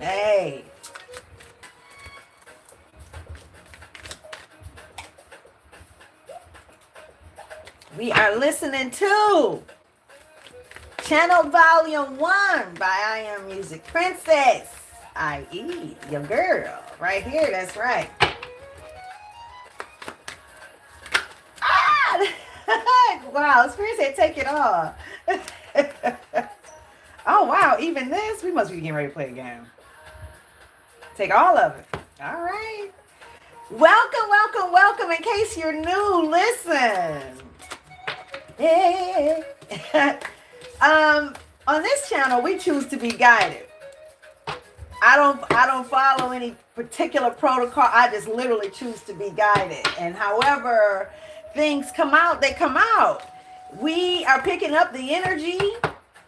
Hey. We are listening to Channel Volume 1 by I Am Music Princess, i.e. your girl. Right here, that's right. Ah! Wow, Spirit said take it all. Oh, wow, even this? We must be getting ready to play a game. Take all of it. All right. Welcome, welcome, welcome. In case you're new, listen. Yeah. On this channel, we choose to be guided. I don't follow any particular protocol. I just literally choose to be guided. And however things come out, they come out. We are picking up the energy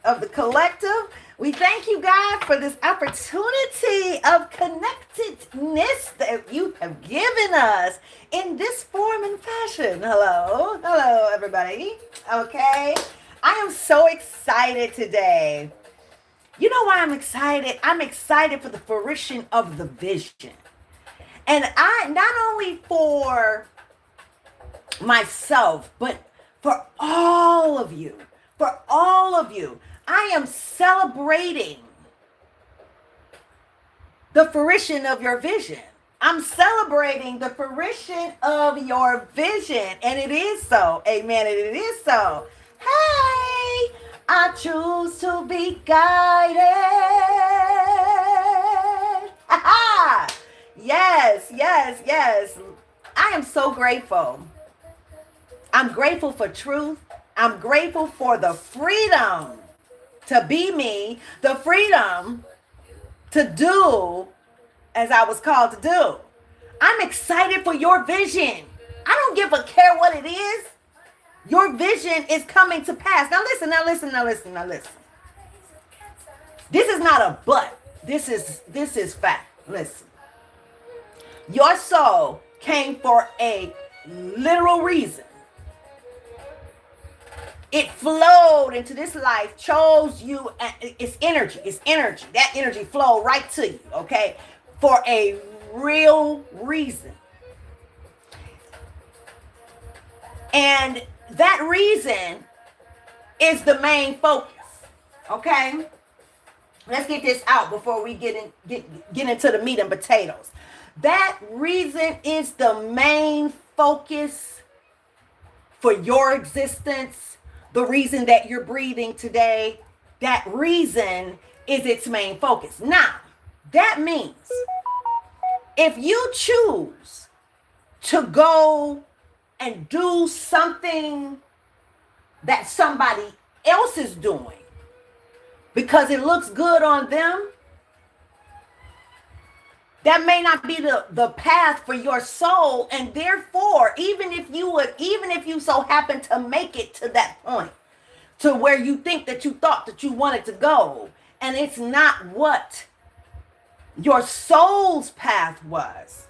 of the collective. We thank you, God, for this opportunity of connectedness that you have given us in this form and fashion. Hello. Hello, everybody. Okay. I am so excited today. You know why I'm excited? I'm excited for the fruition of the vision. And I, not only for myself, but for all of you. For all of you. I am celebrating the fruition of your vision. I'm celebrating the fruition of your vision. And it is so. Amen. And it is so. Hey, I choose to be guided. Yes, yes, yes. I am so grateful. I'm grateful for truth. I'm grateful for the freedom to be me, the freedom to do as I was called to do. I'm excited for your vision. I don't give a care what it is. Your vision is coming to pass. Now listen, now listen, now listen, now listen. This is not a but. This is fact. Listen. Your soul came for a literal reason. It flowed into this life, chose you. It's energy. It's energy. That energy flowed right to you, okay? For a real reason. And that reason is the main focus, okay? Let's get this out before we get into the meat and potatoes. That reason is the main focus for your existence. The reason that you're breathing today, that reason is its main focus. Now, that means if you choose to go and do something that somebody else is doing because it looks good on them, that may not be the path for your soul. And therefore, even if you so happen to make it to that point, to where you think that you thought that you wanted to go, and it's not what your soul's path was,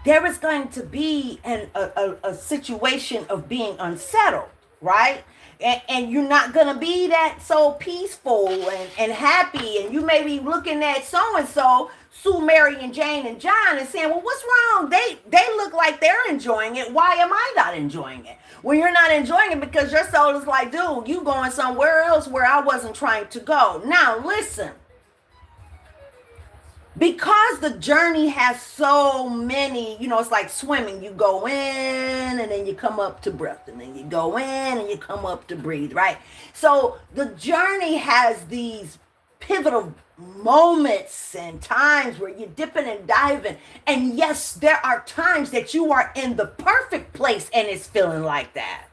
there is going to be a situation of being unsettled, right? And you're not going to be that so peaceful and happy. And you may be looking at so-and-so, Sue, Mary, and Jane, and John, and saying, well, what's wrong? They look like they're enjoying it. Why am I not enjoying it? Well, you're not enjoying it because your soul is like, dude, you going somewhere else where I wasn't trying to go. Now, listen. Because the journey has so many, it's like swimming. You go in and then you come up to breath, and then you go in and you come up to breathe, right? So the journey has these pivotal moments and times where you're dipping and diving. And yes, there are times that you are in the perfect place and it's feeling like that.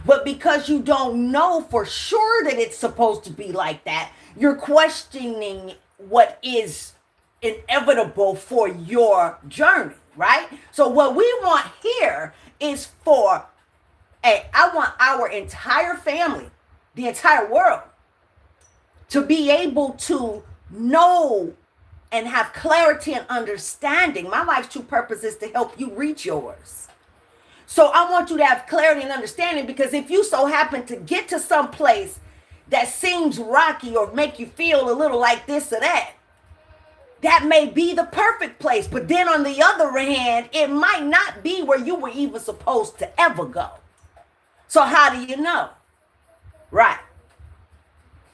But because you don't know for sure that it's supposed to be like that, you're questioning what is inevitable for your journey, right? So what we want here is I want our entire family, the entire world, to be able to know and have clarity and understanding. My life's true purpose is to help you reach yours. So I want you to have clarity and understanding, because if you so happen to get to some place that seems rocky or make you feel a little like this or that, That may be the perfect place, but then on the other hand, it might not be where you were even supposed to ever go. So how do you know? Right.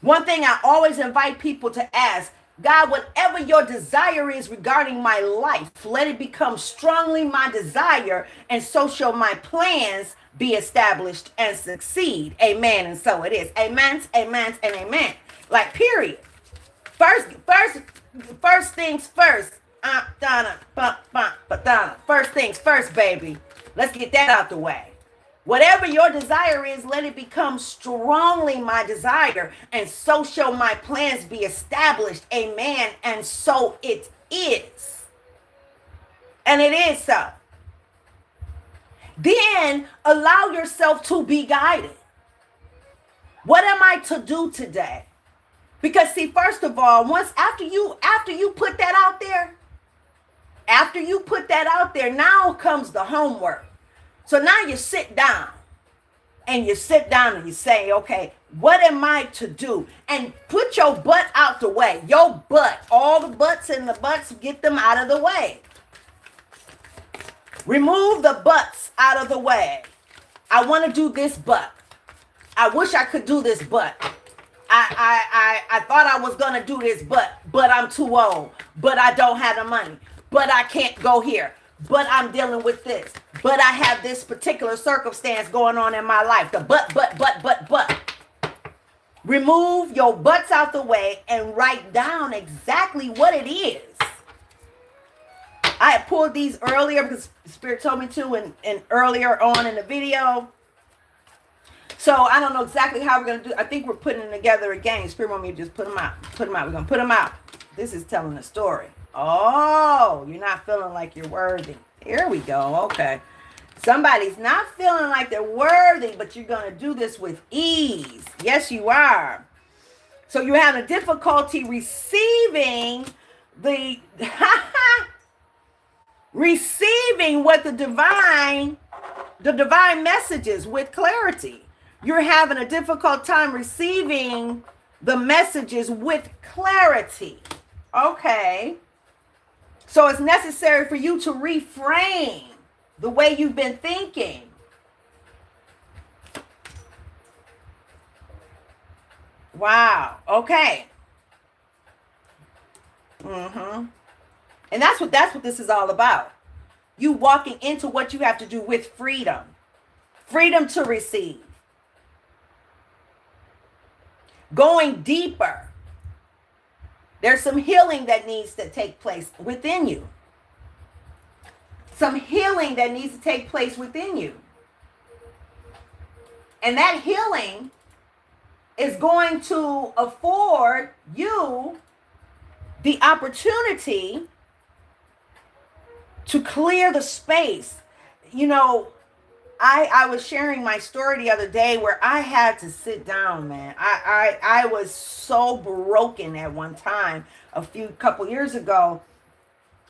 One thing I always invite people to ask, God, whatever your desire is regarding my life, let it become strongly my desire, and so shall my plans be established and succeed. Amen. And so it is. Amen, amen, and amen. Like, period. First things first. First things first, baby. Let's get that out the way. Whatever your desire is, let it become strongly my desire, and so shall my plans be established. Amen. And so it is. And it is so. Then allow yourself to be guided. What am I to do today? Because see, first of all, after you put that out there, now comes the homework. So now you sit down and you say, okay, what am I to do? And put your butt out the way. Your butt, all the butts and the butts, get them out of the way. Remove the butts out of the way. I want to do this butt. I wish I could do this butt. I thought I was going to do this but I'm too old. But I don't have the money. But I can't go here. But I'm dealing with this. But I have this particular circumstance going on in my life. The but. Remove your butts out the way and write down exactly what it is. I had pulled these earlier because the Spirit told me to and earlier on in the video. So I don't know exactly how we're going to do. I think we're putting together a game. Spirit want me to just put them out. We're going to put them out. This is telling a story. Oh, you're not feeling like you're worthy. Here we go. Okay. Somebody's not feeling like they're worthy, but you're going to do this with ease. Yes, you are. So you're having difficulty receiving receiving what the divine messages with clarity. You're having a difficult time receiving the messages with clarity. Okay. So it's necessary for you to reframe the way you've been thinking. Wow. Okay. And that's what this is all about. You walking into what you have to do with freedom. Freedom to receive. Going deeper. There's some healing that needs to take place within you. Some healing that needs to take place within you. And that healing is going to afford you the opportunity to clear the space. You know, I was sharing my story the other day where I had to sit down, man. I was so broken at one time a couple years ago.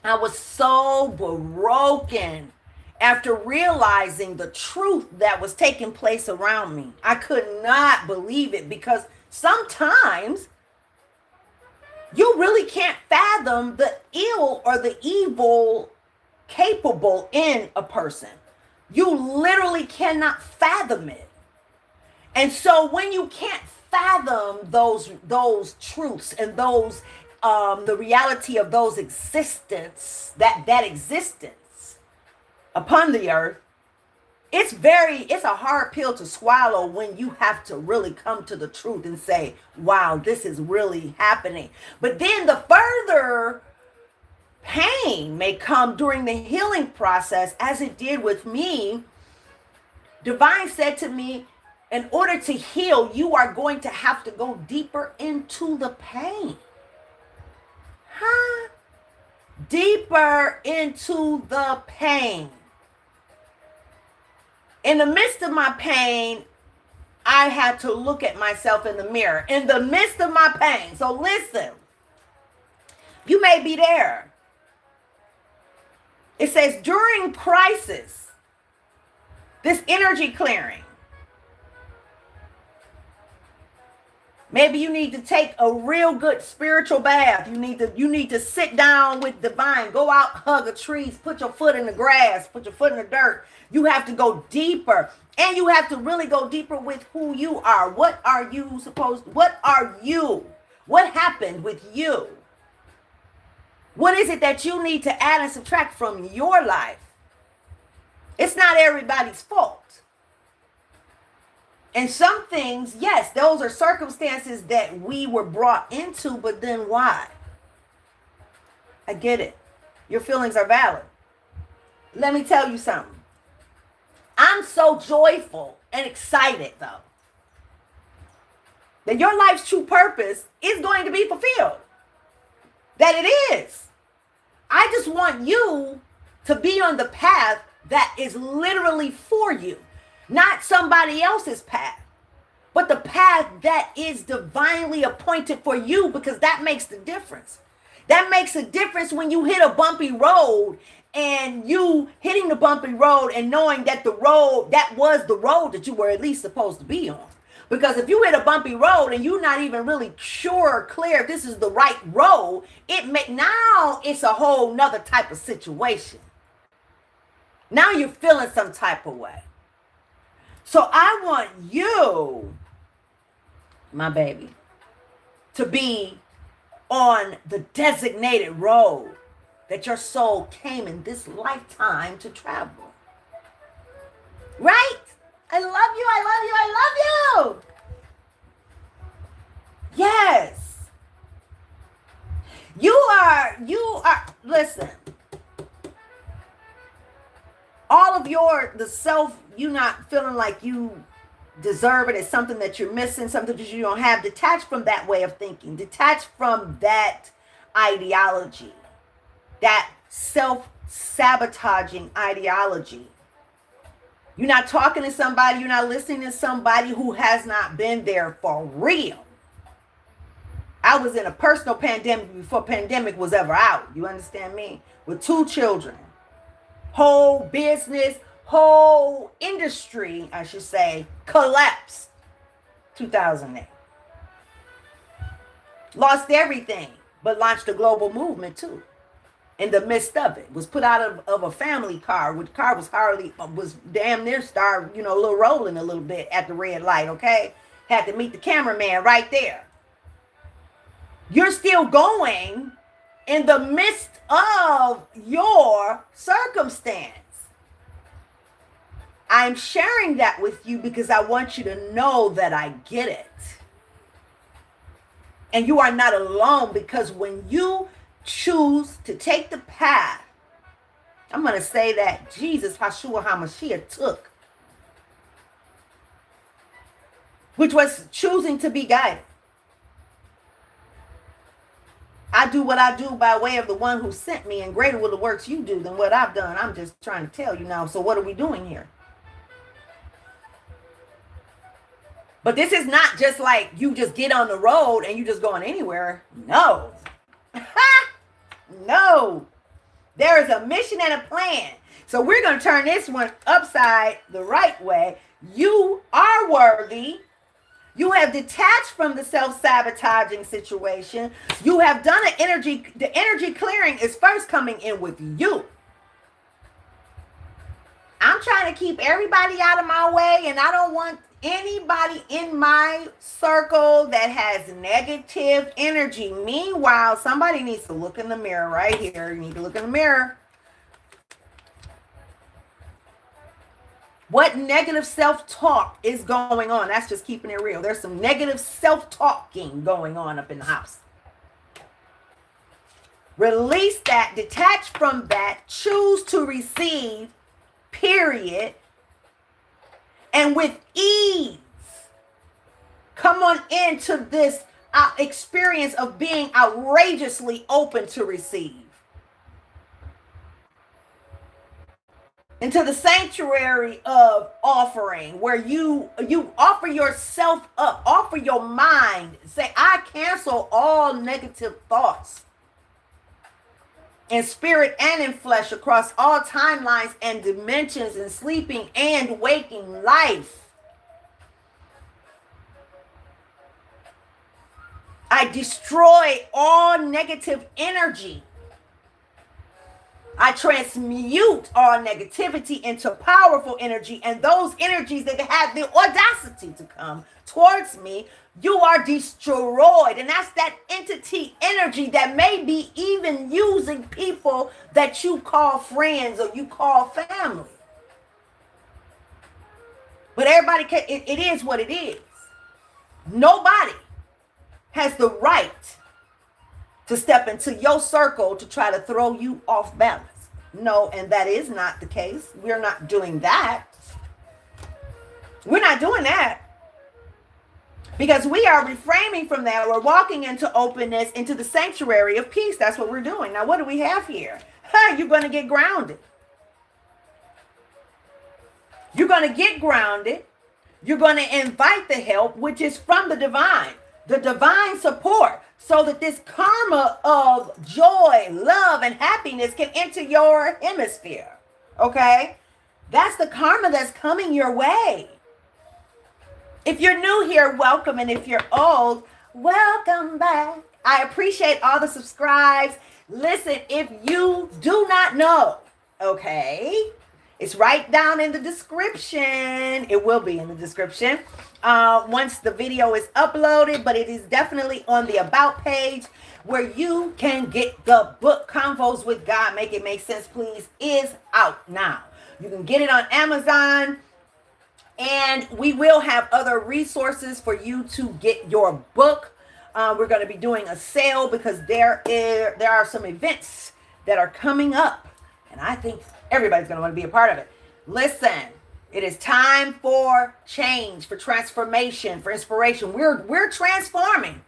I was so broken after realizing the truth that was taking place around me. I could not believe it because sometimes you really can't fathom the ill or the evil capable in a person. You literally cannot fathom it. And so when you can't fathom those truths and those the reality of those existence, that existence upon the earth, it's a hard pill to swallow when you have to really come to the truth and say, wow, this is really happening. But then the further pain may come during the healing process, as it did with me. Divine said to me, in order to heal, you are going to have to go deeper into the pain. Deeper into the pain. In the midst of my pain, I had to look at myself in the mirror. In the midst of my pain. So listen, you may be there. It says during crisis, this energy clearing, Maybe you need to take a real good spiritual bath. You need to sit down with divine. Go out, hug a tree, put your foot in the grass, put your foot in the dirt. You have to go deeper. And you have to really go deeper with who you are. What are you supposed to, what are you? What happened with you? What is it that you need to add and subtract from your life? It's not everybody's fault. And some things, yes, those are circumstances that we were brought into, but then why? I get it. Your feelings are valid. Let me tell you something. I'm so joyful and excited, though, that your life's true purpose is going to be fulfilled. That it is. I just want you to be on the path that is literally for you. Not somebody else's path, but the path that is divinely appointed for you, because that makes the difference. That makes a difference when you hit a bumpy road and you hitting the bumpy road and knowing that the road, that was the road that you were at least supposed to be on. Because if you hit a bumpy road and you're not even really sure or clear if this is the right road, now it's a whole nother type of situation. Now you're feeling some type of way. So I want you, my baby, to be on the designated road that your soul came in this lifetime to travel. Right? I love you, I love you, I love you. Yes. You are, listen. All of the self, you not feeling like you deserve it, it's something that you're missing, something that you don't have. Detach from that way of thinking. Detach from that ideology, that self-sabotaging ideology. You're not talking to somebody, you're not listening to somebody who has not been there for real. I was in a personal pandemic before pandemic was ever out. You understand me? With 2 children. Whole business, whole industry, I should say, collapsed 2008. Lost everything, but launched a global movement too. In the midst of it, was put out of a family car, which car was damn near started, a little rolling a little bit at the red light, okay? Had to meet the cameraman right there. You're still going in the midst of your circumstance. I'm sharing that with you because I want you to know that I get it. And you are not alone, because when you choose to take the path, I'm going to say that Jesus, Hashua HaMashiach, took, which was choosing to be guided. I do what I do by way of the one who sent me, and greater will the works you do than what I've done. I'm just trying to tell you now. So what are we doing here? But this is not just like you just get on the road and you just going anywhere. No. No. There is a mission and a plan. So we're going to turn this one upside the right way. You are worthy. You have detached from the self-sabotaging situation. You have done the energy clearing is first coming in with you. I'm trying to keep everybody out of my way, and I don't want anybody in my circle that has negative energy. Meanwhile, somebody needs to look in the mirror right here. You need to look in the mirror. What negative self-talk is going on? That's just keeping it real. There's some negative self-talking going on up in the house. Release that, detach from that, choose to receive, period. And with ease, come on into this experience of being outrageously open to receive. Into the sanctuary of offering, where you offer yourself up, offer your mind, say, I cancel all negative thoughts in spirit and in flesh across all timelines and dimensions, in sleeping and waking life. I destroy all negative energy. I transmute all negativity into powerful energy, and those energies that have the audacity to come towards me, you are destroyed. And that's that entity energy that may be even using people that you call friends or you call family. But everybody can, it is what it is. Nobody has the right to step into your circle to try to throw you off balance. No, and that is not the case. We're not doing that. We're not doing that. Because we are refraining from that. We're walking into openness, into the sanctuary of peace. That's what we're doing. Now, what do we have here? You're going to get grounded. You're going to get grounded. You're going to invite the help, which is from the divine support, so that this karma of joy, love, and happiness can enter your hemisphere. Okay? That's the karma that's coming your way. If you're new here, welcome. And if you're old, welcome back. I appreciate all the subscribes. Listen, if you do not know, okay, it's right down in the description. It will be in the description once the video is uploaded, but it is definitely on the About page where you can get the book Convos with God. Make It Make Sense, Please is out now. You can get it on Amazon, and we will have other resources for you to get your book. We're going to be doing a sale because there are some events that are coming up, and I think everybody's going to want to be a part of it. Listen, it is time for change, for transformation, for inspiration. We're transforming.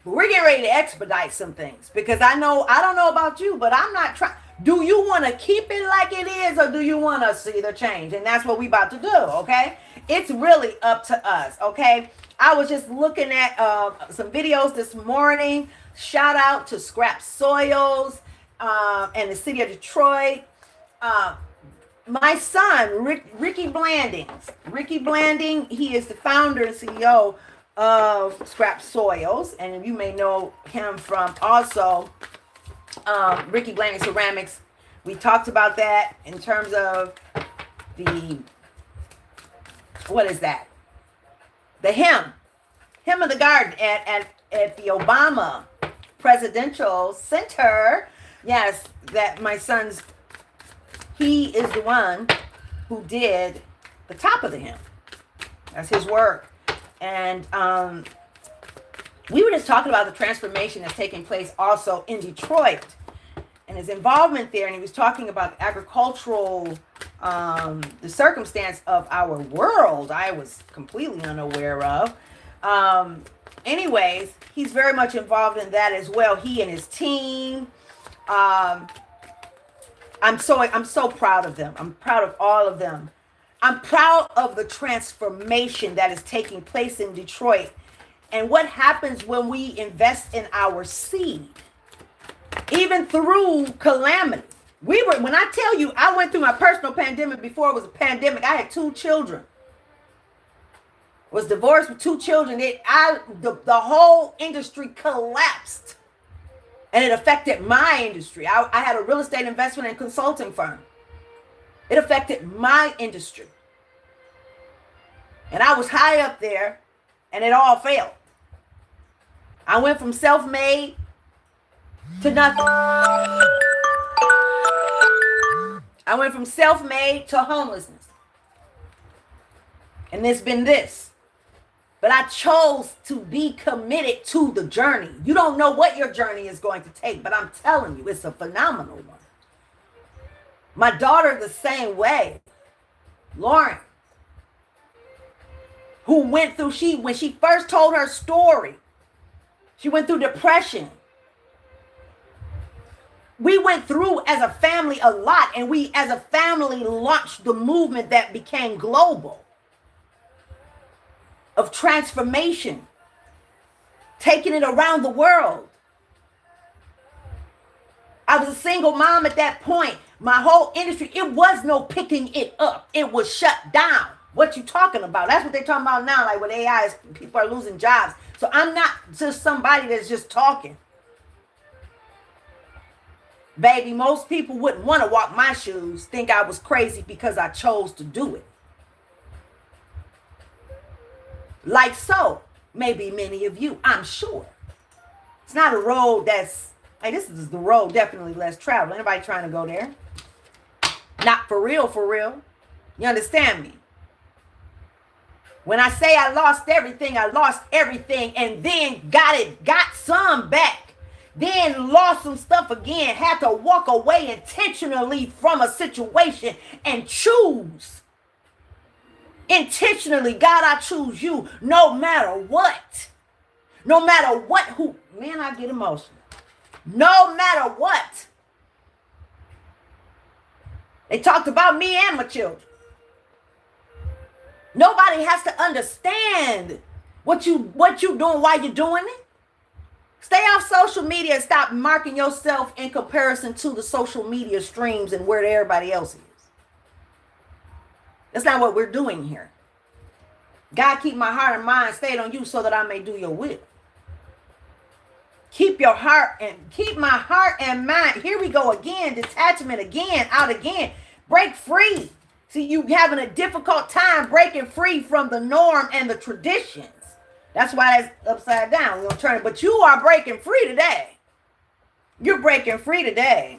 But we're getting ready to expedite some things because I don't know about you, but I'm not trying. Do you want to keep it like it is, or do you want to see the change? And that's what we about to do, okay? It's really up to us, okay? I was just looking at some videos this morning. Shout out to Scrap Soils and the city of Detroit. My son, Ricky Blanding, he is the founder and CEO of Scrap Soils, and you may know him from also Ricky Blanding Ceramics. We talked about that in terms of what is that? The hymn of the garden at the Obama Presidential Center. Yes, that my son's, he is the one who did the top of the hymn. That's his work. And we were just talking about the transformation that's taking place also in Detroit and his involvement there. And he was talking about agricultural, the circumstance of our world I was completely unaware of. Anyways, he's very much involved in that as well. He and his team. I'm so proud of them. I'm proud of all of them. I'm proud of the transformation that is taking place in Detroit and what happens when we invest in our seed, even through calamity. When I tell you, I went through my personal pandemic before it was a pandemic. I had 2 children. Was divorced with 2 children. The whole industry collapsed. And it affected my industry. I had a real estate investment and consulting firm. It affected my industry. And I was high up there, and it all failed. I went from self-made to nothing. I went from self-made to homelessness. And it's been this. But I chose to be committed to the journey. You don't know what your journey is going to take, but I'm telling you, it's a phenomenal one. My daughter the same way. Lauren, who went through, when she first told her story, she went through depression. We went through as a family a lot, and we as a family launched the movement that became global. Of transformation, taking it around the world. I was a single mom at that point. My whole industry, it was no picking it up. It was shut down. What you talking about? That's what they're talking about now, like with AI, people are losing jobs. So I'm not just somebody that's just talking. Baby, most people wouldn't want to walk my shoes, think I was crazy because I chose to do it. Like so, maybe many of you, I'm sure. It's not a road that's, hey, this is the road definitely less traveled. Anybody trying to go there? Not for real, for real. You understand me? When I say I lost everything and then got some back. Then lost some stuff again, had to walk away intentionally from a situation and choose. Intentionally, God, I choose you no matter what. No matter what, who, man, I get emotional. No matter what. They talked about me and my children. Nobody has to understand what you doing while you're doing it. Stay off social media and stop marking yourself in comparison to the social media streams and where everybody else is. That's not what we're doing here. God, keep my heart and mind stayed on you so that I may do your will. Keep your heart and keep my heart and mind. Here we go again. Detachment again, out again. Break free. See, you having a difficult time breaking free from the norm and the traditions. That's why that's upside down. We're going to turn it. But you are breaking free today. You're breaking free today.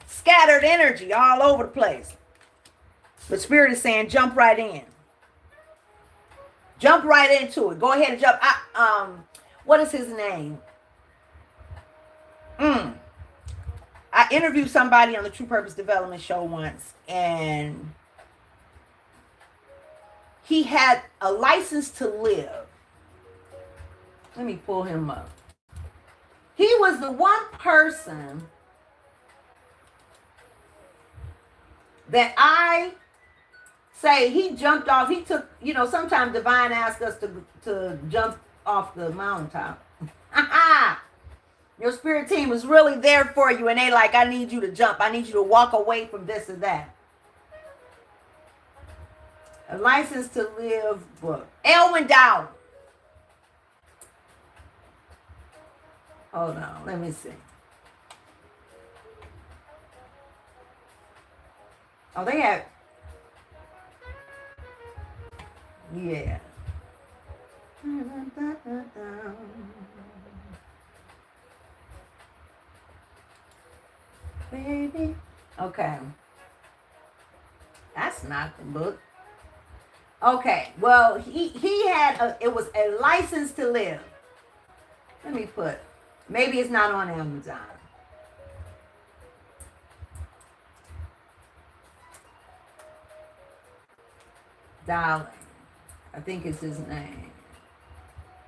Scattered energy all over the place. The Spirit is saying, jump right in. Jump right into it. Go ahead and jump. What is his name? I interviewed somebody on the True Purpose Development Show once, and he had a license to live. Let me pull him up. He was the one person that I say he jumped off. He took, sometimes divine asks us to jump off the mountaintop. Your spirit team was really there for you, and they like, I need you to jump. I need you to walk away from this and that. A License to Live book. Elwin Dowd. Hold on, let me see. Oh, they have. Yeah. Baby. Okay. That's not the book. Okay. Well, he had it was A License to Live. Let me put. Maybe it's not on Amazon. Darling. I think it's his name.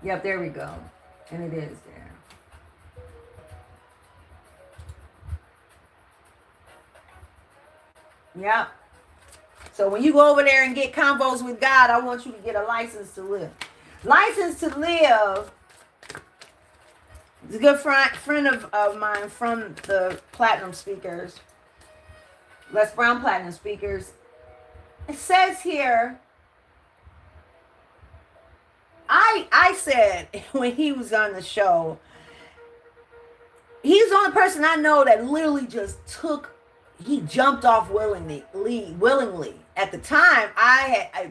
Yep, there we go. And it is there. Yep. So when you go over there and get convos with God, I want you to get a license to live. License to Live is a good friend of mine from the Platinum Speakers. Les Brown Platinum Speakers. It says here, I said when he was on the show, he's the only person I know that literally just he jumped off willingly. At the time,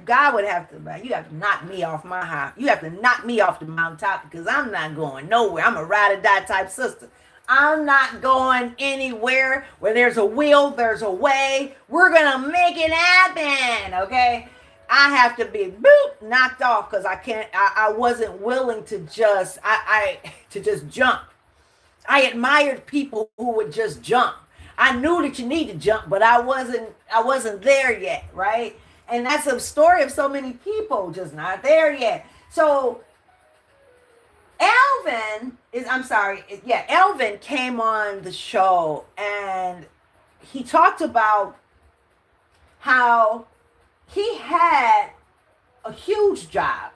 God would have to, you have to knock me off my high. You have to knock me off the mountaintop because I'm not going nowhere. I'm a ride or die type sister. I'm not going anywhere. Where there's a will, there's a way. We're going to make it happen, okay? I have to be knocked off because I wasn't willing to just, to just jump. I admired people who would just jump. I knew that you need to jump, but I wasn't there yet, right? And that's a story of so many people just not there yet. So Elvin came on the show and he talked about how he had a huge job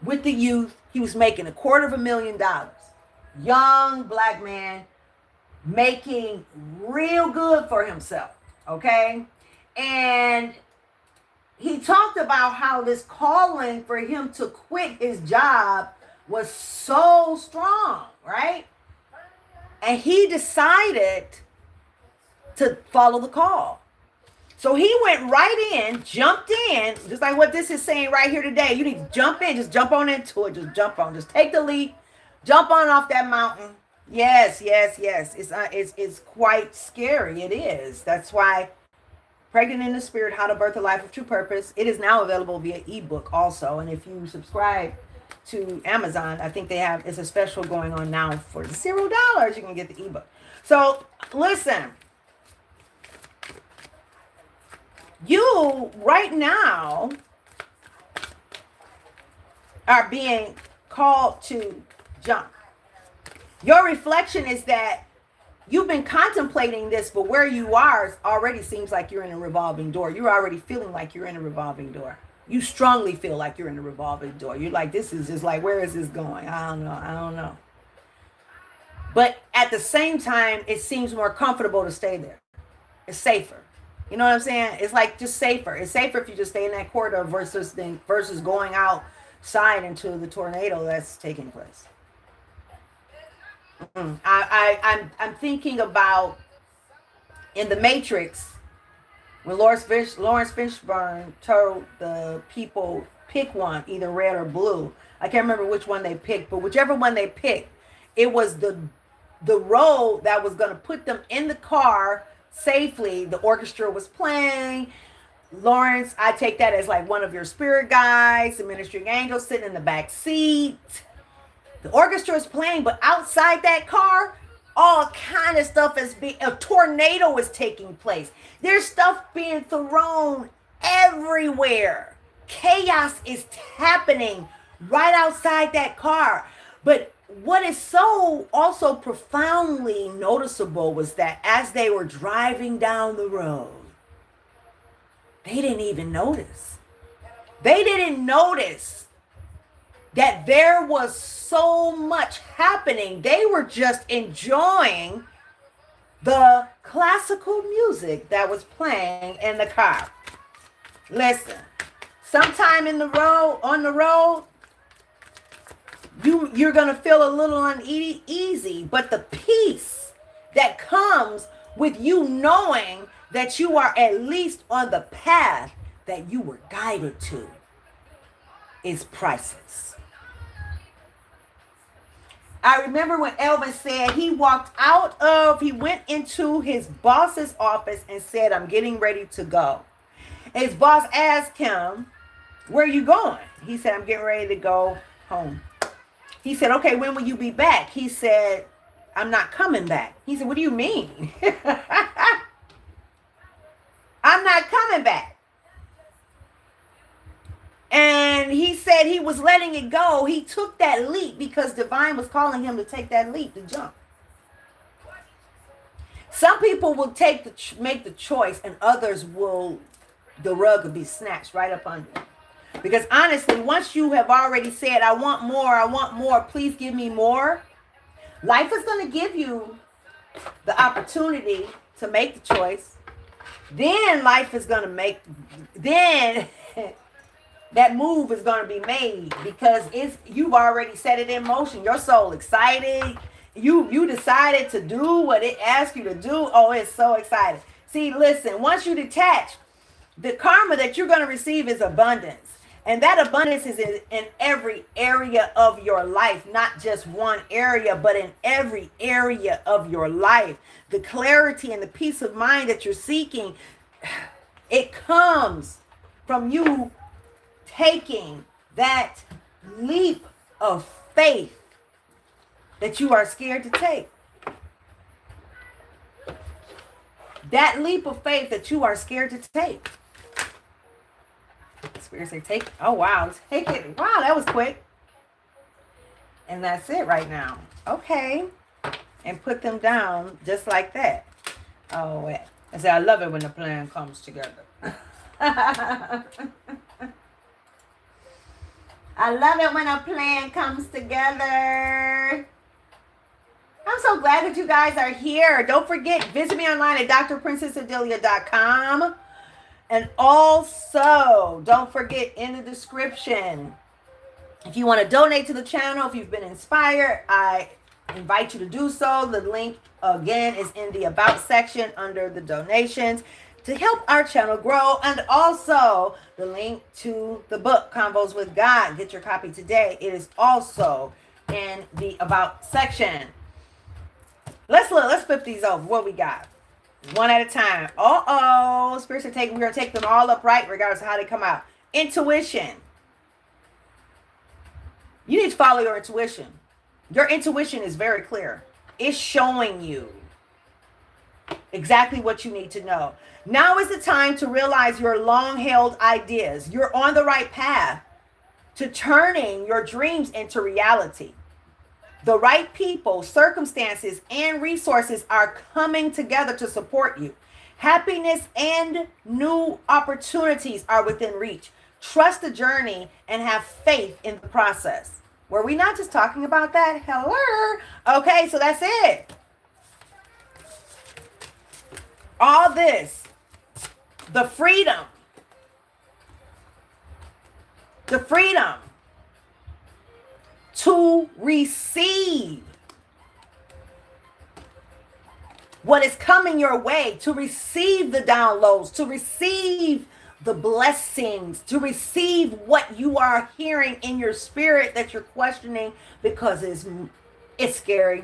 with the youth. He was making $250,000. Young black man making real good for himself, okay? And he talked about how this calling for him to quit his job was so strong, right? And he decided to follow the call. So he went right in, jumped in, just like what this is saying right here today. You need to jump in, just jump on into it, just jump on, just take the leap, jump on off that mountain. Yes. It's quite scary. It is. That's why Pregnant in the Spirit, How to Birth a Life of True Purpose. It is now available via ebook also. And if you subscribe to Amazon, I think it's a special going on now for $0. You can get the ebook. So listen, you right now are being called to jump. Your reflection is that you've been contemplating this, but where you are already seems like you're in a revolving door. You're already feeling like you're in a revolving door. You strongly feel like you're in a revolving door. You're like, this is just like, where is this going? I don't know. But at the same time, it seems more comfortable to stay there. It's safer. You know what I'm saying? It's like just safer. It's safer if you just stay in that corridor versus going outside into the tornado that's taking place. I'm thinking about in the Matrix when Lawrence Fishburne told the people pick one, either red or blue. I can't remember which one they picked, but whichever one they picked, it was the road that was going to put them in the car safely. The orchestra was playing. Lawrence, I take that as like one of your spirit guides, the ministering angel sitting in the back seat. The orchestra is playing, but outside that car, all kind of stuff a tornado is taking place. There's stuff being thrown everywhere. Chaos is happening right outside that car. But what is so also profoundly noticeable was that as they were driving down the road, they didn't even notice. They didn't notice that there was so much happening. They were just enjoying the classical music that was playing in the car. Listen, sometime on the road, you're going to feel a little uneasy, but the peace that comes with you knowing that you are at least on the path that you were guided to is priceless. I remember when Elvin said he went into his boss's office and said, I'm getting ready to go. And his boss asked him, where are you going? He said, I'm getting ready to go home. He said, okay, when will you be back? He said, I'm not coming back. He said, what do you mean? I'm not coming back. And he said he was letting it go. He took that leap because divine was calling him to take that leap, to jump. Some people will make the choice, and others the rug will be snatched right up under. Because honestly, once you have already said, I want more, please give me more, life is going to give you the opportunity to make the choice. Then life is going to that move is going to be made because you've already set it in motion. Your soul excited. You decided to do what it asked you to do. Oh, it's so exciting. See, listen, once you detach, the karma that you're going to receive is abundance. And that abundance is in every area of your life, not just one area, but in every area of your life. The clarity and the peace of mind that you're seeking, it comes from you taking that leap of faith that you are scared to take. That leap of faith that you are scared to take. Spirit say, take it. Oh, wow. Take it. Wow, that was quick. And that's it right now. Okay. And put them down just like that. Oh, wait. I say, I love it when the plan comes together. I love it when a plan comes together. I'm so glad that you guys are here. Don't forget, visit me online at drprincessodilia.com. And also, don't forget in the description, if you want to donate to the channel, if you've been inspired, I invite you to do so. The link again is in the about section under the donations to help our channel grow. And also the link to the book, Convos with God. Get your copy today. It is also in the about section. Let's look. Let's flip these over. What we got? One at a time. Spirits are taking. We're going to take them all up right, regardless of how they come out. Intuition. You need to follow your intuition. Your intuition is very clear. It's showing you exactly what you need to know. Now is the time to realize your long-held ideas. You're on the right path to turning your dreams into reality. The right people, circumstances, and resources are coming together to support you. Happiness and new opportunities are within reach. Trust the journey and have faith in the process. Were we not just talking about that? Hello. Okay, so that's it. All this, the freedom to receive what is coming your way, to receive the downloads, to receive the blessings, to receive what you are hearing in your spirit that you're questioning because it's scary.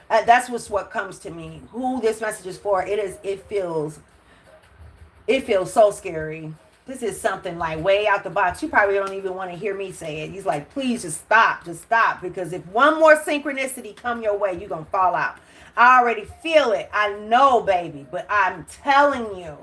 That's what comes to me. Who this message is for? It feels so scary. This is something like way out the box. You probably don't even want to hear me say it. He's like, please just stop, because if one more synchronicity come your way, you're gonna fall out. I already feel it. I know, baby, but I'm telling you,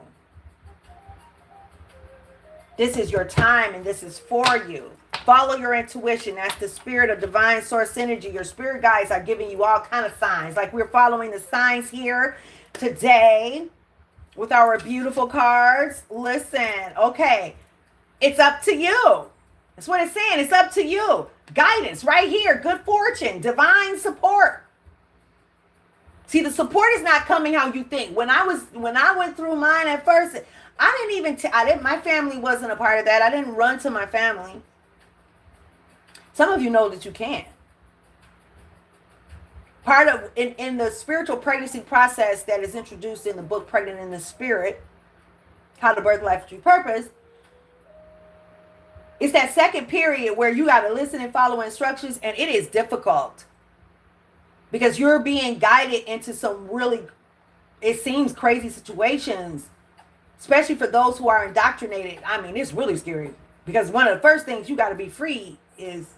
this is your time and this is for you. Follow your intuition. That's the spirit of divine source energy. Your spirit guides are giving you all kind of signs. Like we're following the signs here today with our beautiful cards. Listen, okay, it's up to you. That's what it's saying. It's up to you. Guidance right here. Good fortune. Divine support. See, the support is not coming how you think. When I went through mine at first, my family wasn't a part of that. I didn't run to my family. Some of you know that you can. Part of, in the spiritual pregnancy process that is introduced in the book, Pregnant in the Spirit, How to Birth Life True Purpose, it's that second period where you got to listen and follow instructions, and it is difficult. Because you're being guided into some really, it seems, crazy situations. Especially for those who are indoctrinated. I mean, it's really scary. Because one of the first things you got to be free is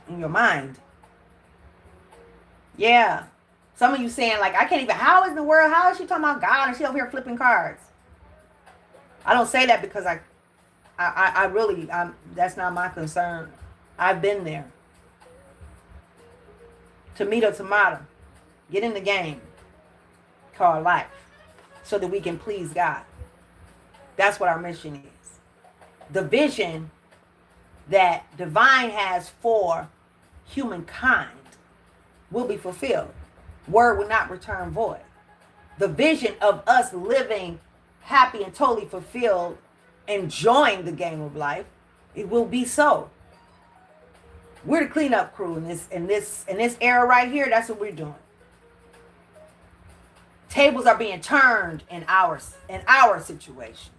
in your mind. Yeah. Some of you saying, like, I can't even, how in the world, how is she talking about God and she over here flipping cards? I don't say that because I really, that's not my concern. I've been there. Tomato. Get in the game called life so that we can please God. That's what our mission is. The vision that divine has for humankind will be fulfilled. Word will not return void. The vision of us living happy and totally fulfilled, enjoying the game of life, it will be so. We're the cleanup crew in this era right here. That's what we're doing. Tables are being turned in our situation.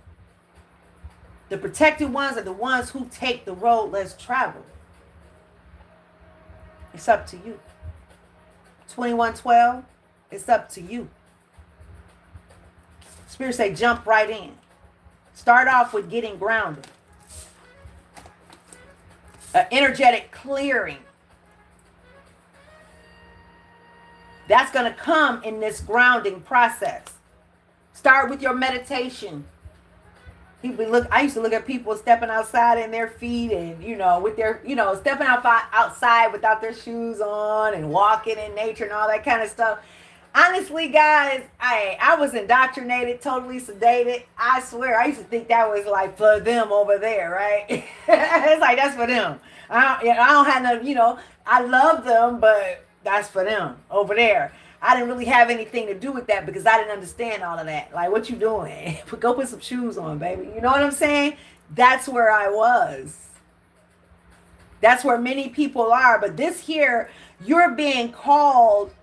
The protected ones are the ones who take the road less traveled. It's up to you. 2112, it's up to you. Spirit say jump right in. Start off with getting grounded. An energetic clearing. That's going to come in this grounding process. Start with your meditation. I used to look at people stepping outside in their feet and, with their, stepping outside without their shoes on and walking in nature and all that kind of stuff. Honestly, guys, I was indoctrinated, totally sedated. I swear, I used to think that was like for them over there, right? It's like, that's for them. I don't have no, I love them, but that's for them over there. I didn't really have anything to do with that because I didn't understand all of that. Like, what you doing? Go put some shoes on, baby. You know what I'm saying? That's where I was. That's where many people are. But this here, you're being called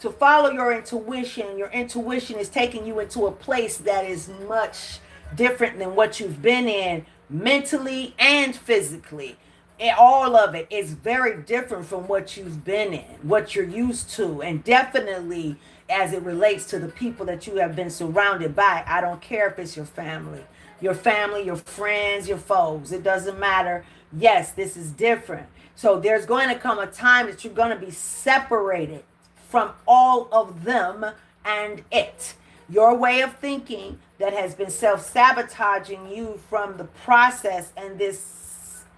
to follow your intuition. Your intuition is taking you into a place that is much different than what you've been in mentally and physically. And all of it is very different from what you've been in, what you're used to, and definitely as it relates to the people that you have been surrounded by. I don't care if it's your family, your friends, your foes. It doesn't matter. Yes, this is different. So there's going to come a time that you're going to be separated from all of them and it. Your way of thinking that has been self-sabotaging you from the process and this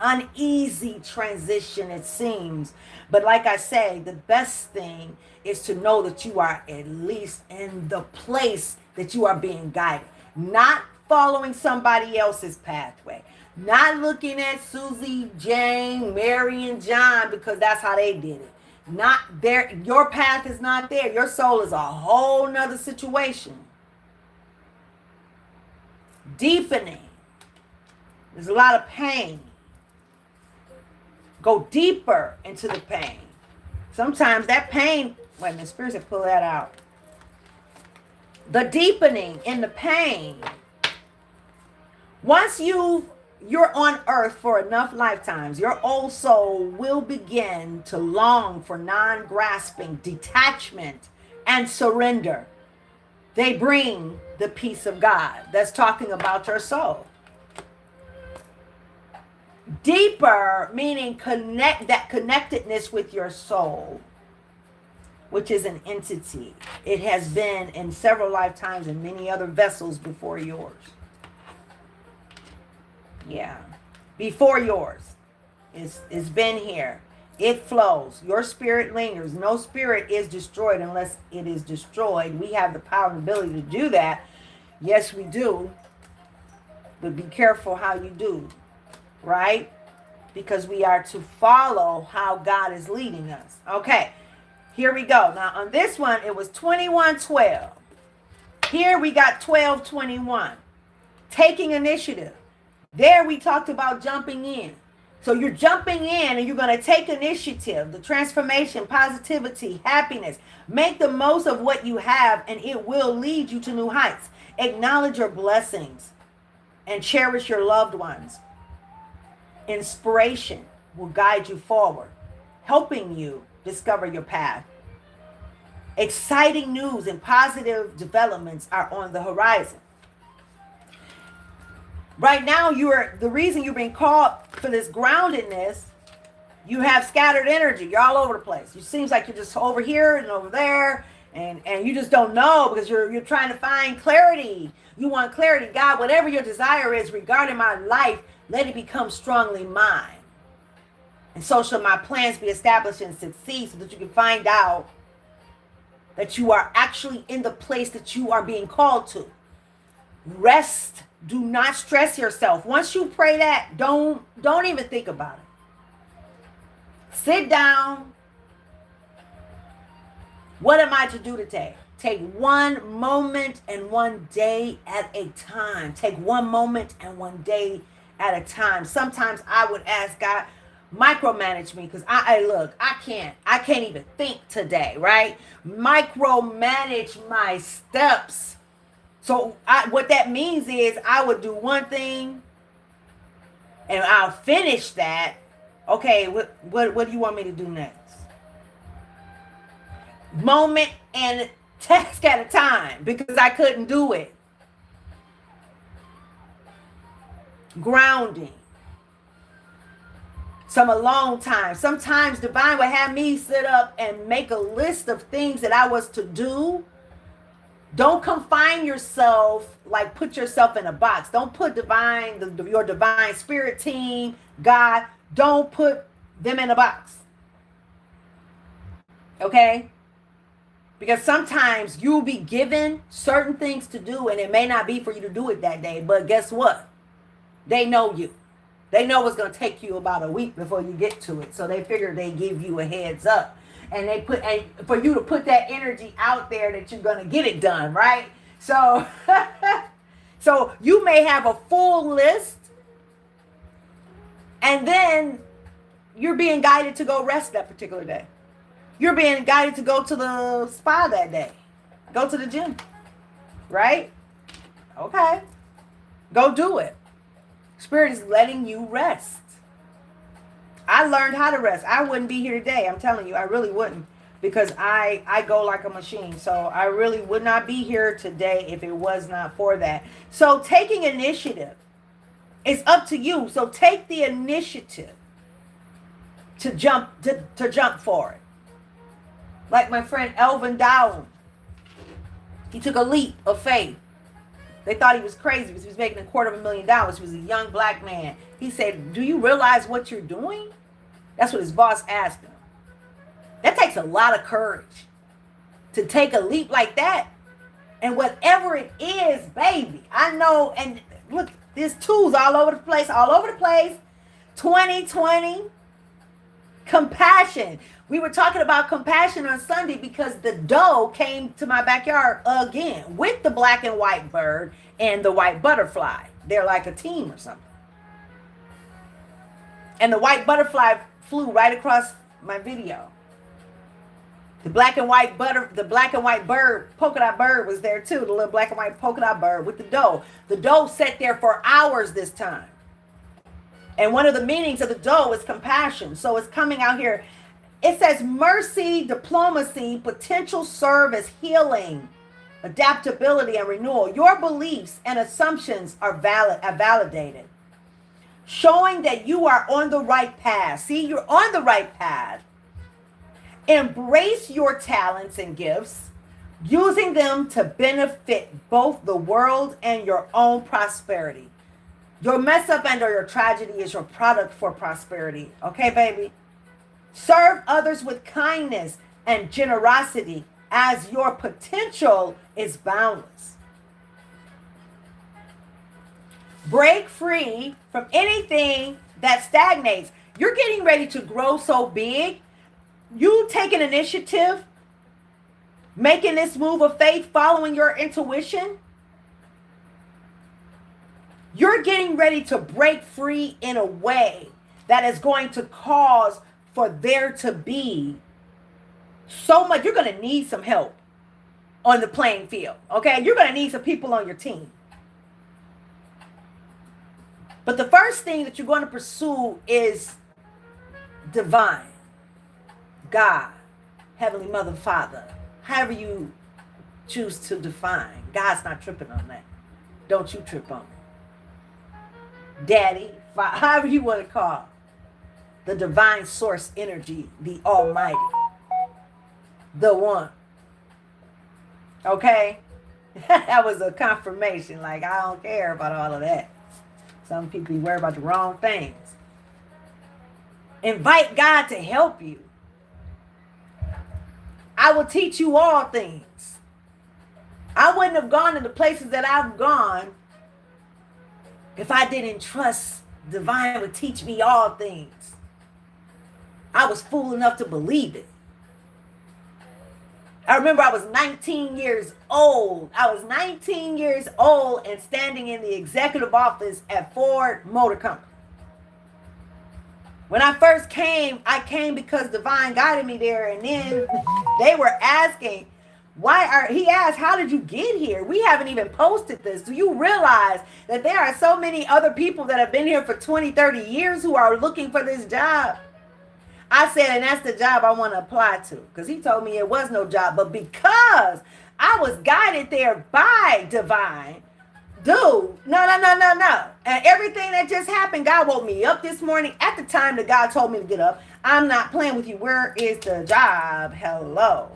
uneasy transition, it seems. But like I say, the best thing is to know that you are at least in the place that you are being guided, not following somebody else's pathway, not looking at Susie, Jane, Mary, and John because that's how they did it. Not there. Your path is not there. Your soul is a whole nother situation. Deepening. There's a lot of pain. Go deeper into the pain. Sometimes that pain, wait a minute, spirits have pulled that out. The deepening in the pain. Once you're on earth for enough lifetimes, your old soul will begin to long for non-grasping detachment and surrender. They bring the peace of God. That's talking about your soul. Deeper, meaning that connectedness with your soul, which is an entity. It has been in several lifetimes and many other vessels before yours. Yeah, before yours. It's been here. It flows. Your spirit lingers. No spirit is destroyed unless it is destroyed. We have the power and ability to do that. Yes, we do. But be careful how you do, right? Because we are to follow how God is leading us. Okay, here we go. Now, on this one, it was 21:12. Here we got 12:21. Taking initiative. There we talked about jumping in. So you're jumping in and you're going to take initiative, the transformation, positivity, happiness. Make the most of what you have and it will lead you to new heights. Acknowledge your blessings and cherish your loved ones. Inspiration will guide you forward, helping you discover your path. Exciting news and positive developments are on the horizon. Right now, the reason you're being called for this groundedness, you have scattered energy. You're all over the place. It seems like you're just over here and over there, and you just don't know because you're trying to find clarity. You want clarity. God, whatever your desire is regarding my life, let it become strongly mine. And so shall my plans be established and succeed so that you can find out that you are actually in the place that you are being called to. Rest. Do not stress yourself. Once you pray that, don't even think about it. Sit down. What am I to do today? Take one moment and one day at a time. Take one moment and one day at a time. Sometimes I would ask God, micromanage me because I can't even think today, right? Micromanage my steps. So what that means is I would do one thing and I'll finish that. Okay, what do you want me to do next? Moment and task at a time because I couldn't do it. Grounding. Some alone time. Sometimes divine would have me sit up and make a list of things that I was to do. Don't confine yourself, like put yourself in a box. Don't put your divine spirit team, God, don't put them in a box. Okay? Because sometimes you'll be given certain things to do and it may not be for you to do it that day. But guess what? They know you. They know it's going to take you about a week before you get to it. So they figure they give you a heads up. and for you to put that energy out there that you're going to get it done, right? So so you may have a full list, and then you're being guided to go rest that particular day. You're being guided to go to the spa that day. Go to the gym. Right? Okay. Go do it. Spirit is letting you rest. I learned how to rest. I wouldn't be here today. I'm telling you, I really wouldn't. Because I go like a machine. So I really would not be here today if it was not for that. So taking initiative is up to you. So take the initiative to jump for it. Like my friend Elvin Dowling. He took a leap of faith. They thought he was crazy because he was making $250,000. He was a young black man. He said, do you realize what you're doing? That's what his boss asked him. That takes a lot of courage to take a leap like that. And whatever it is, baby, I know. And look, there's tools all over the place, 2020, compassion. We were talking about compassion on Sunday because the doe came to my backyard again with the black and white bird and the white butterfly. They're like a team or something. And the white butterfly flew right across my video. The black and white bird, polka dot bird was there too. The little black and white polka dot bird with the doe. The doe sat there for hours this time. And one of the meanings of the doe is compassion. So it's coming out here. It says mercy, diplomacy, potential service, healing, adaptability, and renewal. Your beliefs and assumptions are validated, showing that you are on the right path. See, you're on the right path. Embrace your talents and gifts, using them to benefit both the world and your own prosperity. Your mess up and or your tragedy is your product for prosperity. Okay, baby? Serve others with kindness and generosity as your potential is boundless. Break free from anything that stagnates. You're getting ready to grow so big. You take an initiative, making this move of faith, following your intuition. You're getting ready to break free in a way that is going to cause for there to be so much. You're going to need some help on the playing field. Okay. You're going to need some people on your team. But the first thing that you're going to pursue is divine, God, Heavenly Mother, Father, however you choose to define. God's not tripping on that. Don't you trip on it. Daddy, however you want to call the divine source energy, the Almighty, the one. Okay? That was a confirmation. Like, I don't care about all of that. Some people worry about the wrong things. Invite God to help you. I will teach you all things. I wouldn't have gone to the places that I've gone if I didn't trust divine would teach me all things. I was fool enough to believe it. I remember I was 19 years old. I was 19 years old and standing in the executive office at Ford Motor Company. When I first came, I came because divine guided me there. And then they were asking, he asked, how did you get here? We haven't even posted this. Do you realize that there are so many other people that have been here for 20, 30 years who are looking for this job? I said, and that's the job I want to apply to. Because he told me it was no job. But because I was guided there by divine, dude, no. And everything that just happened, God woke me up this morning at the time that God told me to get up. I'm not playing with you. Where is the job? Hello.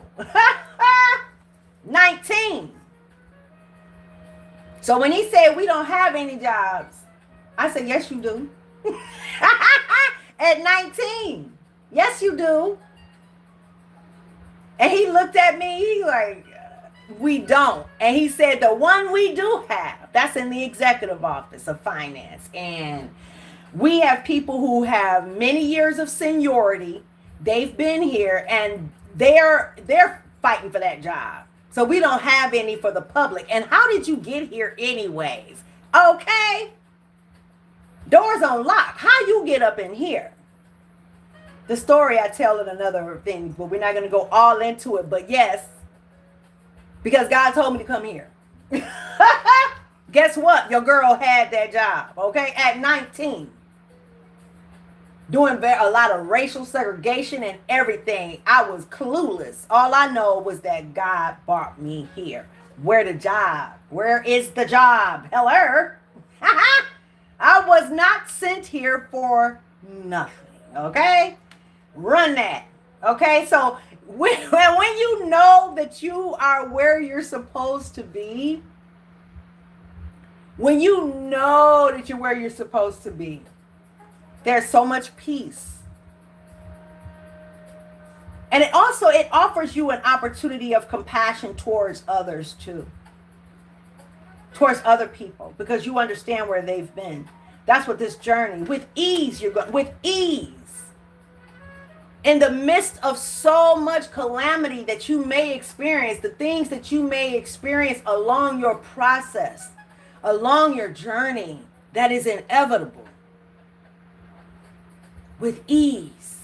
19. So when he said we don't have any jobs, I said, yes, you do. At 19. Yes, you do. And he looked at me, he like, we don't. And he said, the one we do have, that's in the executive office of finance. And we have people who have many years of seniority. They've been here and They're fighting for that job. So we don't have any for the public. And how did you get here anyways? Okay. Doors on lock. How you get up in here? The story I tell in another thing, but we're not going to go all into it. But yes, because God told me to come here. Guess what? Your girl had that job, okay, at 19. Doing a lot of racial segregation and everything. I was clueless. All I know was that God brought me here. Where the job? Where is the job? Hello? I was not sent here for nothing, okay? Run that, okay? So when you know that you are where you're supposed to be, when you know that you're where you're supposed to be, there's so much peace. And it offers you an opportunity of compassion towards others too. Towards other people, because you understand where they've been. That's what this journey, with ease, you're going, with ease. In the midst of so much calamity that you may experience, the things that you may experience along your process, along your journey, that is inevitable. With ease.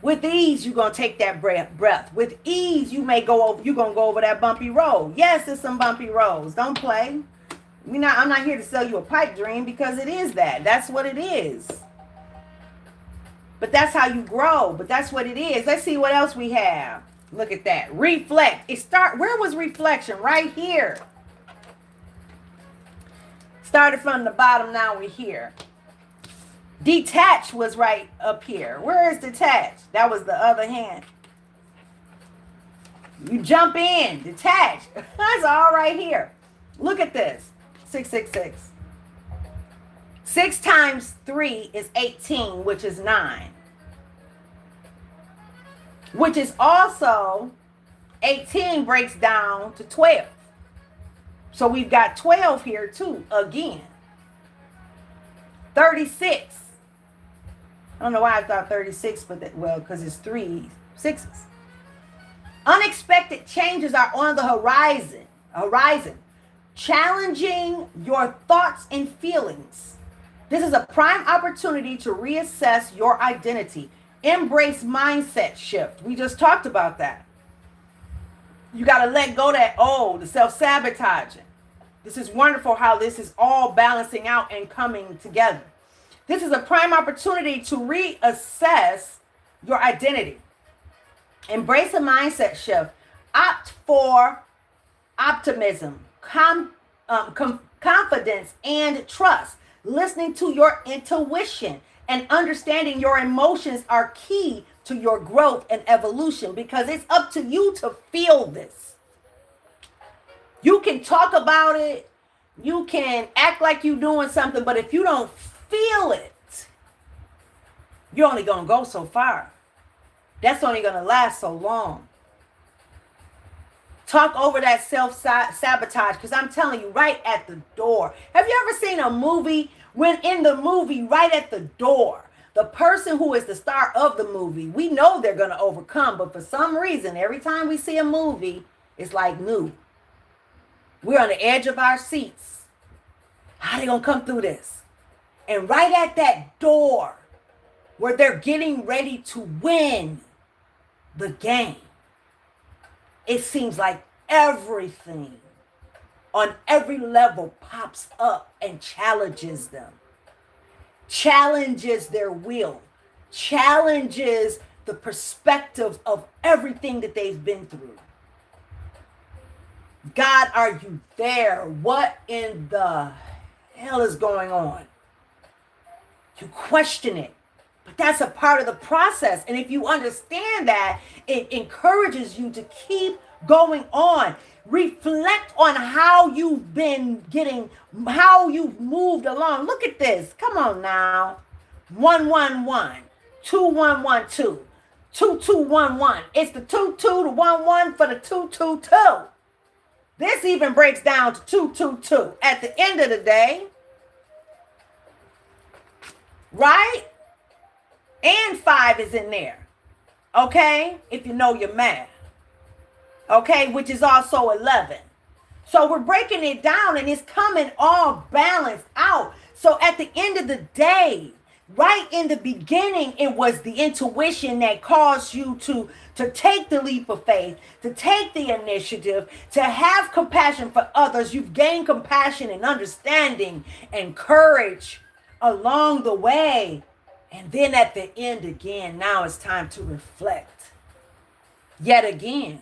With ease, you're going to take that breath. With ease, you're going to go over that bumpy road. Yes, there's some bumpy roads. Don't play. I'm not here to sell you a pipe dream, because it is that. That's what it is. But that's how you grow. But that's what it is. Let's see what else we have. Look at that. Reflect. Where was reflection? Right here. Started from the bottom, now we're here. Detach was right up here. Where is detach? That was the other hand. You jump in, detach. That's all right here. Look at this. 666. 6 times 3 is 18, which is 9. Which is also, 18 breaks down to 12. So we've got 12 here too, again. 36. I don't know why I thought 36, but because it's 3 6s. Unexpected changes are on the horizon, challenging your thoughts and feelings. This is a prime opportunity to reassess your identity. Embrace mindset shift. We just talked about that. You got to let go that the self-sabotaging. This is wonderful how this is all balancing out and coming together. This is a prime opportunity to reassess your identity. Embrace a mindset shift. Opt for optimism, confidence, and trust. Listening to your intuition and understanding your emotions are key to your growth and evolution, because it's up to you to feel this. You can talk about it. You can act like you're doing something, but if you don't feel it, you're only going to go so far. That's only going to last so long. Talk over that self-sabotage, because I'm telling you, right at the door. Have you ever seen a movie when in the movie, right at the door, the person who is the star of the movie, we know they're going to overcome, but for some reason, every time we see a movie, it's like new. We're on the edge of our seats. How are they going to come through this? And right at that door, where they're getting ready to win the game, it seems like everything on every level pops up and challenges them, challenges their will, challenges the perspective of everything that they've been through. God, are you there? What in the hell is going on? You question it. But that's a part of the process. And if you understand that, it encourages you to keep going on. Reflect on how you've been how you've moved along. Look at this. Come on now. 111, 2112, 2211. It's the 22 to 11 for the 222. This even breaks down to 222 at the end of the day. Right? And 5 is in there. Okay, if you know your math. Okay, which is also 11. So we're breaking it down and it's coming all balanced out. So at the end of the day, right in the beginning, it was the intuition that caused you to take the leap of faith, to take the initiative, to have compassion for others. You've gained compassion and understanding and courage along the way. And then at the end again, now it's time to reflect yet again.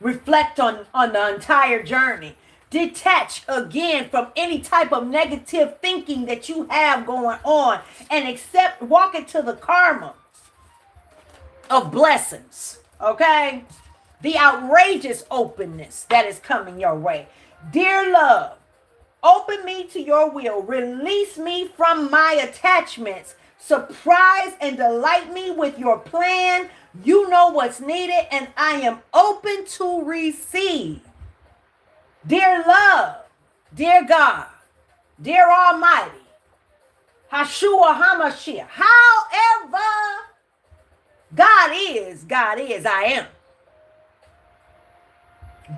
Reflect on the entire journey. Detach again from any type of negative thinking that you have going on and accept, walk into the karma of blessings. Okay? The outrageous openness that is coming your way. Dear love, open me to your will. Release me from my attachments. Surprise and delight me with your plan. You know what's needed, and I am open to receive. Dear love, dear God, dear Almighty, Hashua HaMashiach. However, God is, I am.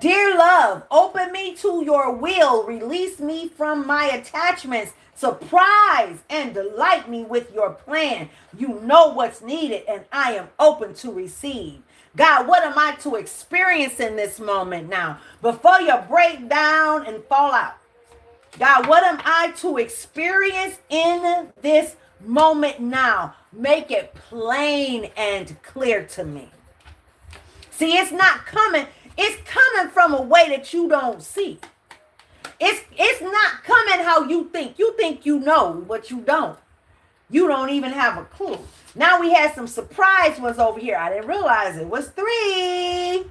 Dear love, open me to your will. Release me from my attachments. Surprise and delight me with your plan. You know what's needed, and I am open to receive. God, what am I to experience in this moment now? Before you break down and fall out. God, what am I to experience in this moment now? Make it plain and clear to me. See, it's not coming. It's coming from a way that you don't see. It's not coming how you think. You think you know, but you don't. You don't even have a clue. Now we had some surprise ones over here. I didn't realize it was 3.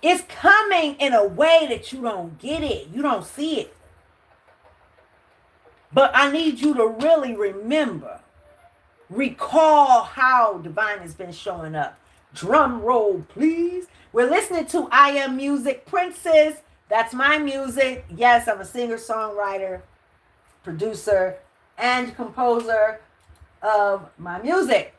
It's coming in a way that you don't get it. You don't see it. But I need you to really remember. Recall how divine has been showing up. Drum roll, please. We're listening to I Am Music, Princess. That's my music. Yes, I'm a singer, songwriter, producer, and composer of my music.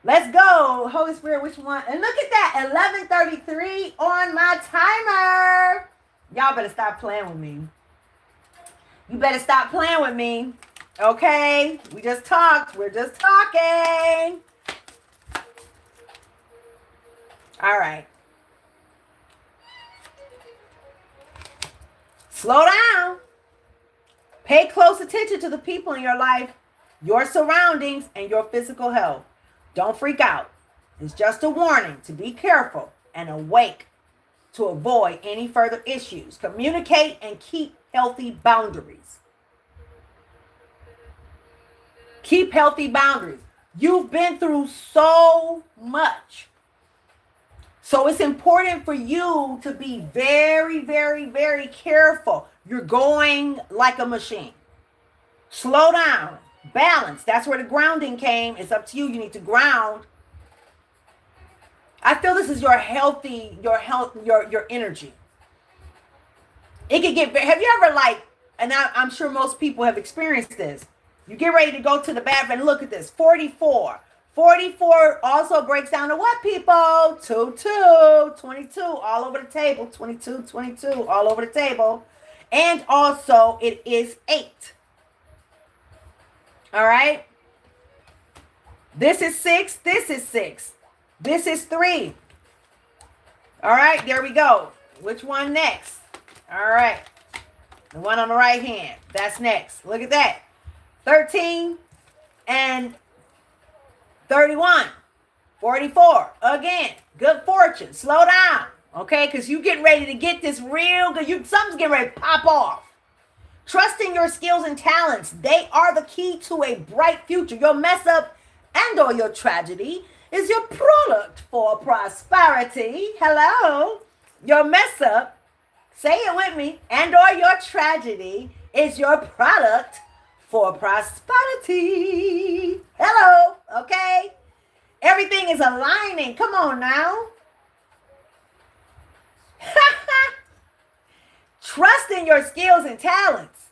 Let's go. Holy Spirit, which one? And look at that, 11:33 on my timer. Y'all better stop playing with me. You better stop playing with me. Okay? We just talked. We're just talking. All right. Slow down. Pay close attention to the people in your life, your surroundings, and your physical health. Don't freak out. It's just a warning to be careful and awake to avoid any further issues. Communicate and keep healthy boundaries. Keep healthy boundaries. You've been through so much. So it's important for you to be very, very, very careful. You're going like a machine. Slow down. Balance. That's where the grounding came. It's up to you. You need to ground. I feel this is your healthy, your health, your energy. It could get, have you ever and I'm sure most people have experienced this. You get ready to go to the bathroom and look at this. 44. 44 also breaks down to what, people? 2, 2, 22, all over the table. 22, 22, all over the table. And also it is 8. All right. This is 6. This is 6. This is 3. All right. There we go. Which one next? All right. The one on the right hand. That's next. Look at that. 13 and 31. 44. Again. Good fortune. Slow down. Okay. Because you getting ready to get this real good. Something's getting ready to pop off. Trust in your skills and talents. They are the key to a bright future. Your mess up and or your tragedy is your product for prosperity. Hello. Your mess up, say it with me, and or your tragedy is your product for prosperity. Hello. Okay. Everything is aligning. Come on now. Trust in your skills and talents.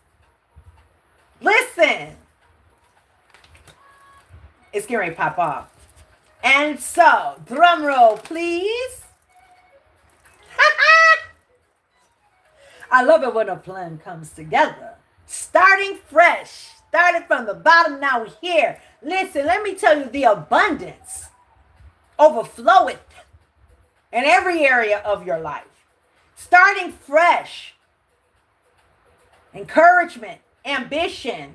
Listen. It's getting ready to pop off. And so, drum roll, please. I love it when a plan comes together. Starting fresh. Started from the bottom, now we're here. Listen, let me tell you, the abundance overfloweth in every area of your life. Starting fresh. Encouragement, ambition,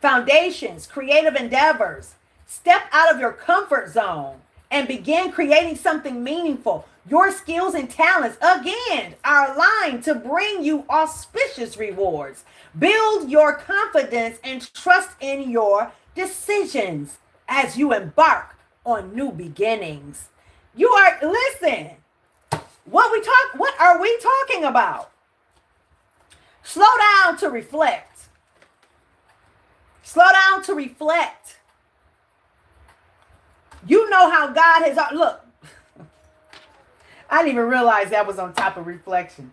foundations, creative endeavors. Step out of your comfort zone and begin creating something meaningful. Your skills and talents, again, are aligned to bring you auspicious rewards. Build your confidence and trust in your decisions as you embark on new beginnings. You are, listen, what are we talking about? Slow down to reflect. Slow down to reflect. You know how God has, look, I didn't even realize that was on top of reflection.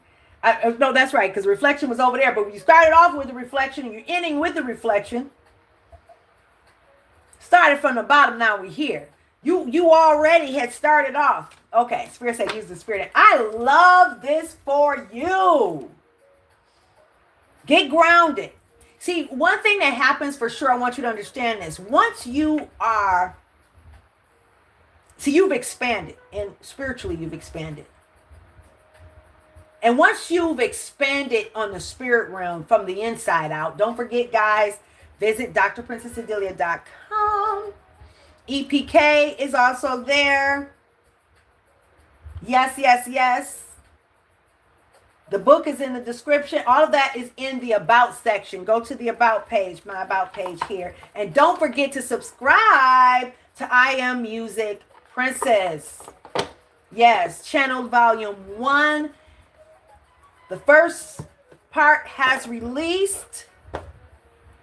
No, that's right, because reflection was over there. But when you started off with the reflection and you're ending with the reflection, started from the bottom, now we're here. You already had started off. Okay, Spirit said use the Spirit. I love this for you. Get grounded. See, one thing that happens for sure, I want you to understand this. Once you are, you've expanded, and spiritually you've expanded. And once you've expanded on the spirit realm from the inside out, don't forget, guys, visit drprincess-Odilia.com. EPK is also there. Yes, yes, yes. The book is in the description. All of that is in the About section. Go to the About page, my About page here. And don't forget to subscribe to I Am Music Princess. Yes, Channel Volume 1. The first part has released.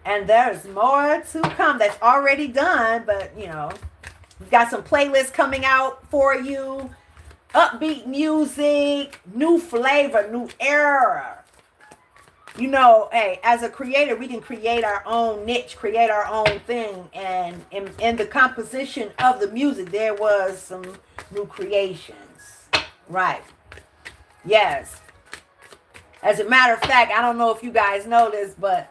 And there's more to come that's already done. But, you know, we've got some playlists coming out for you. Upbeat music, new flavor, new era. You know, hey, as a creator, we can create our own niche, create our own thing. And in the composition of the music, there was some new creations. Right. Yes. As a matter of fact, I don't know if you guys know this, but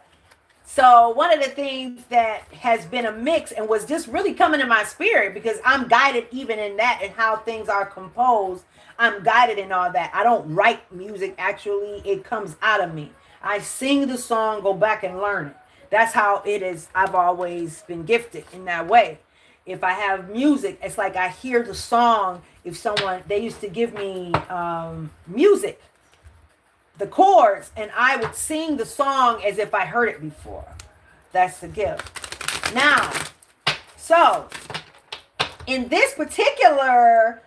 so one of the things that has been a mix and was just really coming in my spirit, because I'm guided even in that and how things are composed. I'm guided in all that. I don't write music. Actually, it comes out of me. I sing the song, go back and learn it. That's how it is. I've always been gifted in that way. If I have music, it's like I hear the song. If someone, they used to give me music, the chords, and I would sing the song as if I heard it before. That's the gift. Now, so in this particular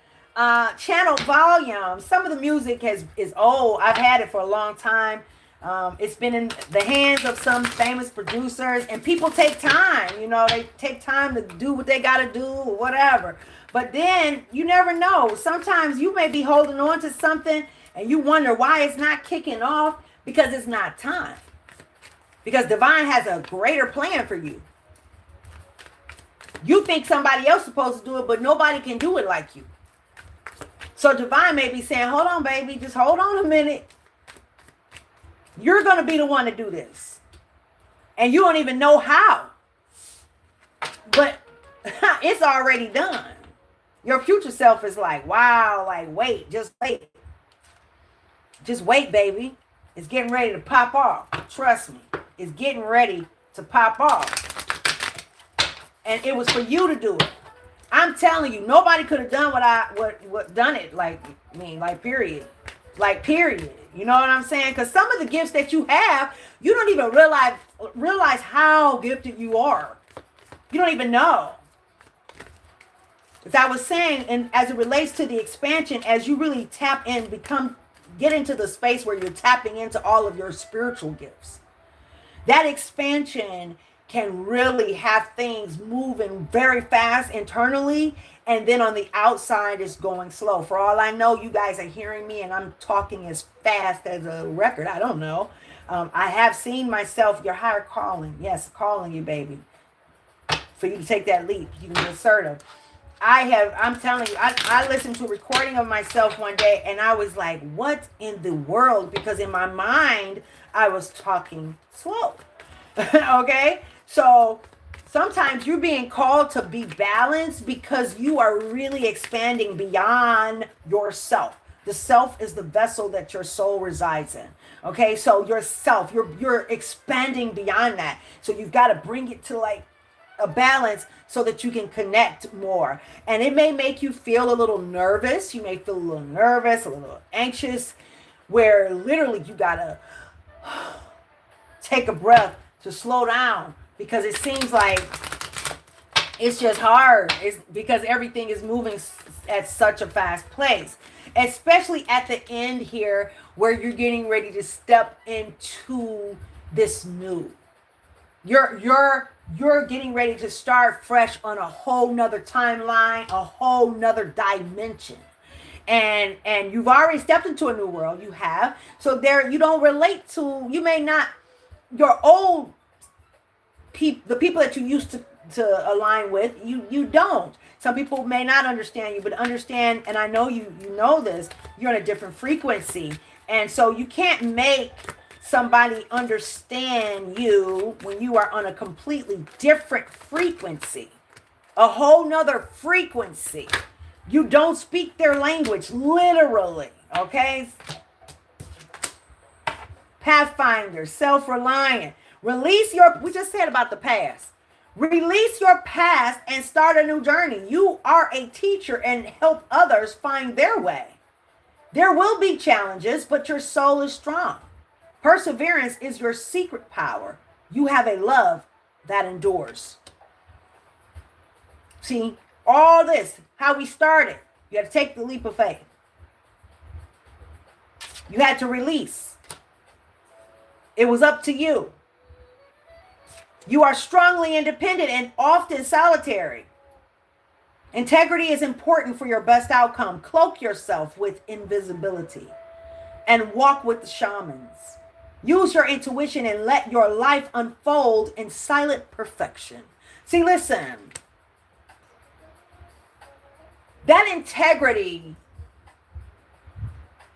channel volume, some of the music is old. I've had it for a long time. It's been in the hands of some famous producers, and people take time. You know, they take time to do what they got to do or whatever. But then you never know. Sometimes you may be holding on to something and you wonder why it's not kicking off, because it's not time. Because divine has a greater plan for you. You think somebody else is supposed to do it, but nobody can do it like you. So divine may be saying, hold on, baby, just hold on a minute. You're going to be the one to do this. And you don't even know how. But it's already done. Your future self is like, wow, like, wait, just wait. Just wait, baby. It's getting ready to pop off. Trust me. It's getting ready to pop off. And it was for you to do it. I'm telling you, nobody could have done what done it. Like period. Like, period. You know what I'm saying? Because some of the gifts that you have, you don't even realize how gifted you are. You don't even know. As I was saying, and as it relates to the expansion, as you really tap in, get into the space where you're tapping into all of your spiritual gifts. That expansion can really have things moving very fast internally, and then on the outside it's going slow. For all I know, you guys are hearing me and I'm talking as fast as a record. I don't know. I have seen myself, your higher calling. Yes, calling you, baby. for you to take that leap. You can be assertive. I'm telling you, I listened to a recording of myself one day and I was like, what in the world? Because in my mind, I was talking slow. Okay? So sometimes you're being called to be balanced because you are really expanding beyond yourself. The self is the vessel that your soul resides in. Okay? So yourself, you're expanding beyond that. So you've got to bring it to like a balance so that you can connect more. And it may make you feel a little nervous. You may feel a little nervous, a little anxious, where literally you gotta take a breath to slow down because it seems like it's just hard. It's because everything is moving at such a fast pace, especially at the end here where you're getting ready to step into this new. You're getting ready to start fresh on a whole nother timeline, a whole nother dimension. And you've already stepped into a new world. You have. So there you don't relate to, you may not, your old people, the people that you used to align with, you don't. Some people may not understand you, but understand, and I know you know this, you're on a different frequency. And so you can't make somebody understand you when you are on a completely different frequency, a whole nother frequency. You don't speak their language, literally, okay? Pathfinder, self-reliant. We just said about the past. Release your past and start a new journey. You are a teacher and help others find their way. There will be challenges, but your soul is strong. Perseverance is your secret power. You have a love that endures. See, all this, how we started, you had to take the leap of faith. You had to release. It was up to you. You are strongly independent and often solitary. Integrity is important for your best outcome. Cloak yourself with invisibility and walk with the shamans. Use your intuition and let your life unfold in silent perfection. See, listen. That integrity,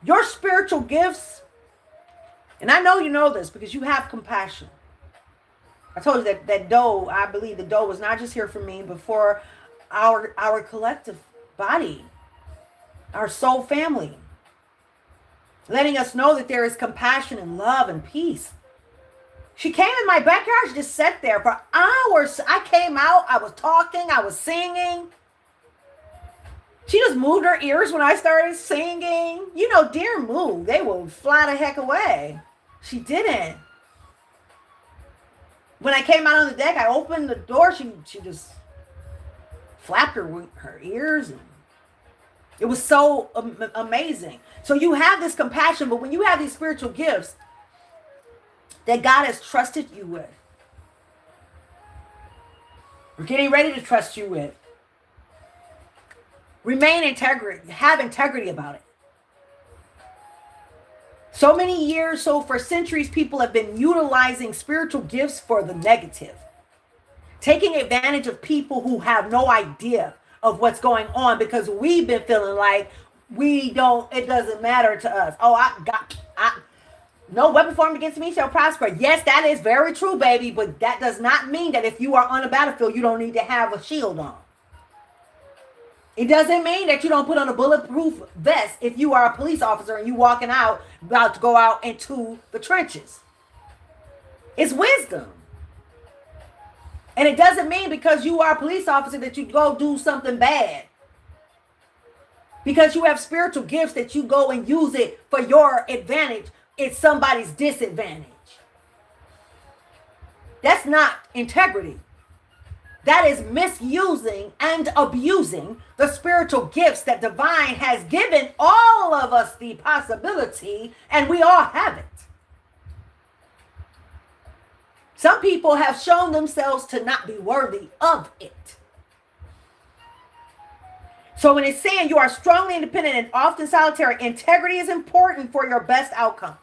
your spiritual gifts, and I know you know this because you have compassion. I told you that dough, I believe the dough was not just here for me, but for our collective body, our soul family. Letting us know that there is compassion and love and peace. She came in my backyard. She just sat there for hours. I came out. I was talking. I was singing. She just moved her ears when I started singing. You know, deer move. They will fly the heck away. She didn't. When I came out on the deck, I opened the door. She just flapped her ears and it was so amazing. So you have this compassion, but when you have these spiritual gifts that God has trusted you with, we're getting ready to trust you with, remain integrity, have integrity about it. So many years, so for centuries, people have been utilizing spiritual gifts for the negative, taking advantage of people who have no idea of what's going on because we've been feeling like it doesn't matter to us. No weapon formed against me shall prosper. Yes, that is very true, baby, but that does not mean that if you are on a battlefield, you don't need to have a shield on. It doesn't mean that you don't put on a bulletproof vest if you are a police officer and you walking out, about to go out into the trenches. It's wisdom. And it doesn't mean because you are a police officer that you go do something bad. Because you have spiritual gifts that you go and use it for your advantage, it's somebody's disadvantage. That's not integrity. That is misusing and abusing the spiritual gifts that divine has given all of us the possibility, and we all have it. Some people have shown themselves to not be worthy of it. So when it's saying you are strongly independent and often solitary, integrity is important for your best outcome.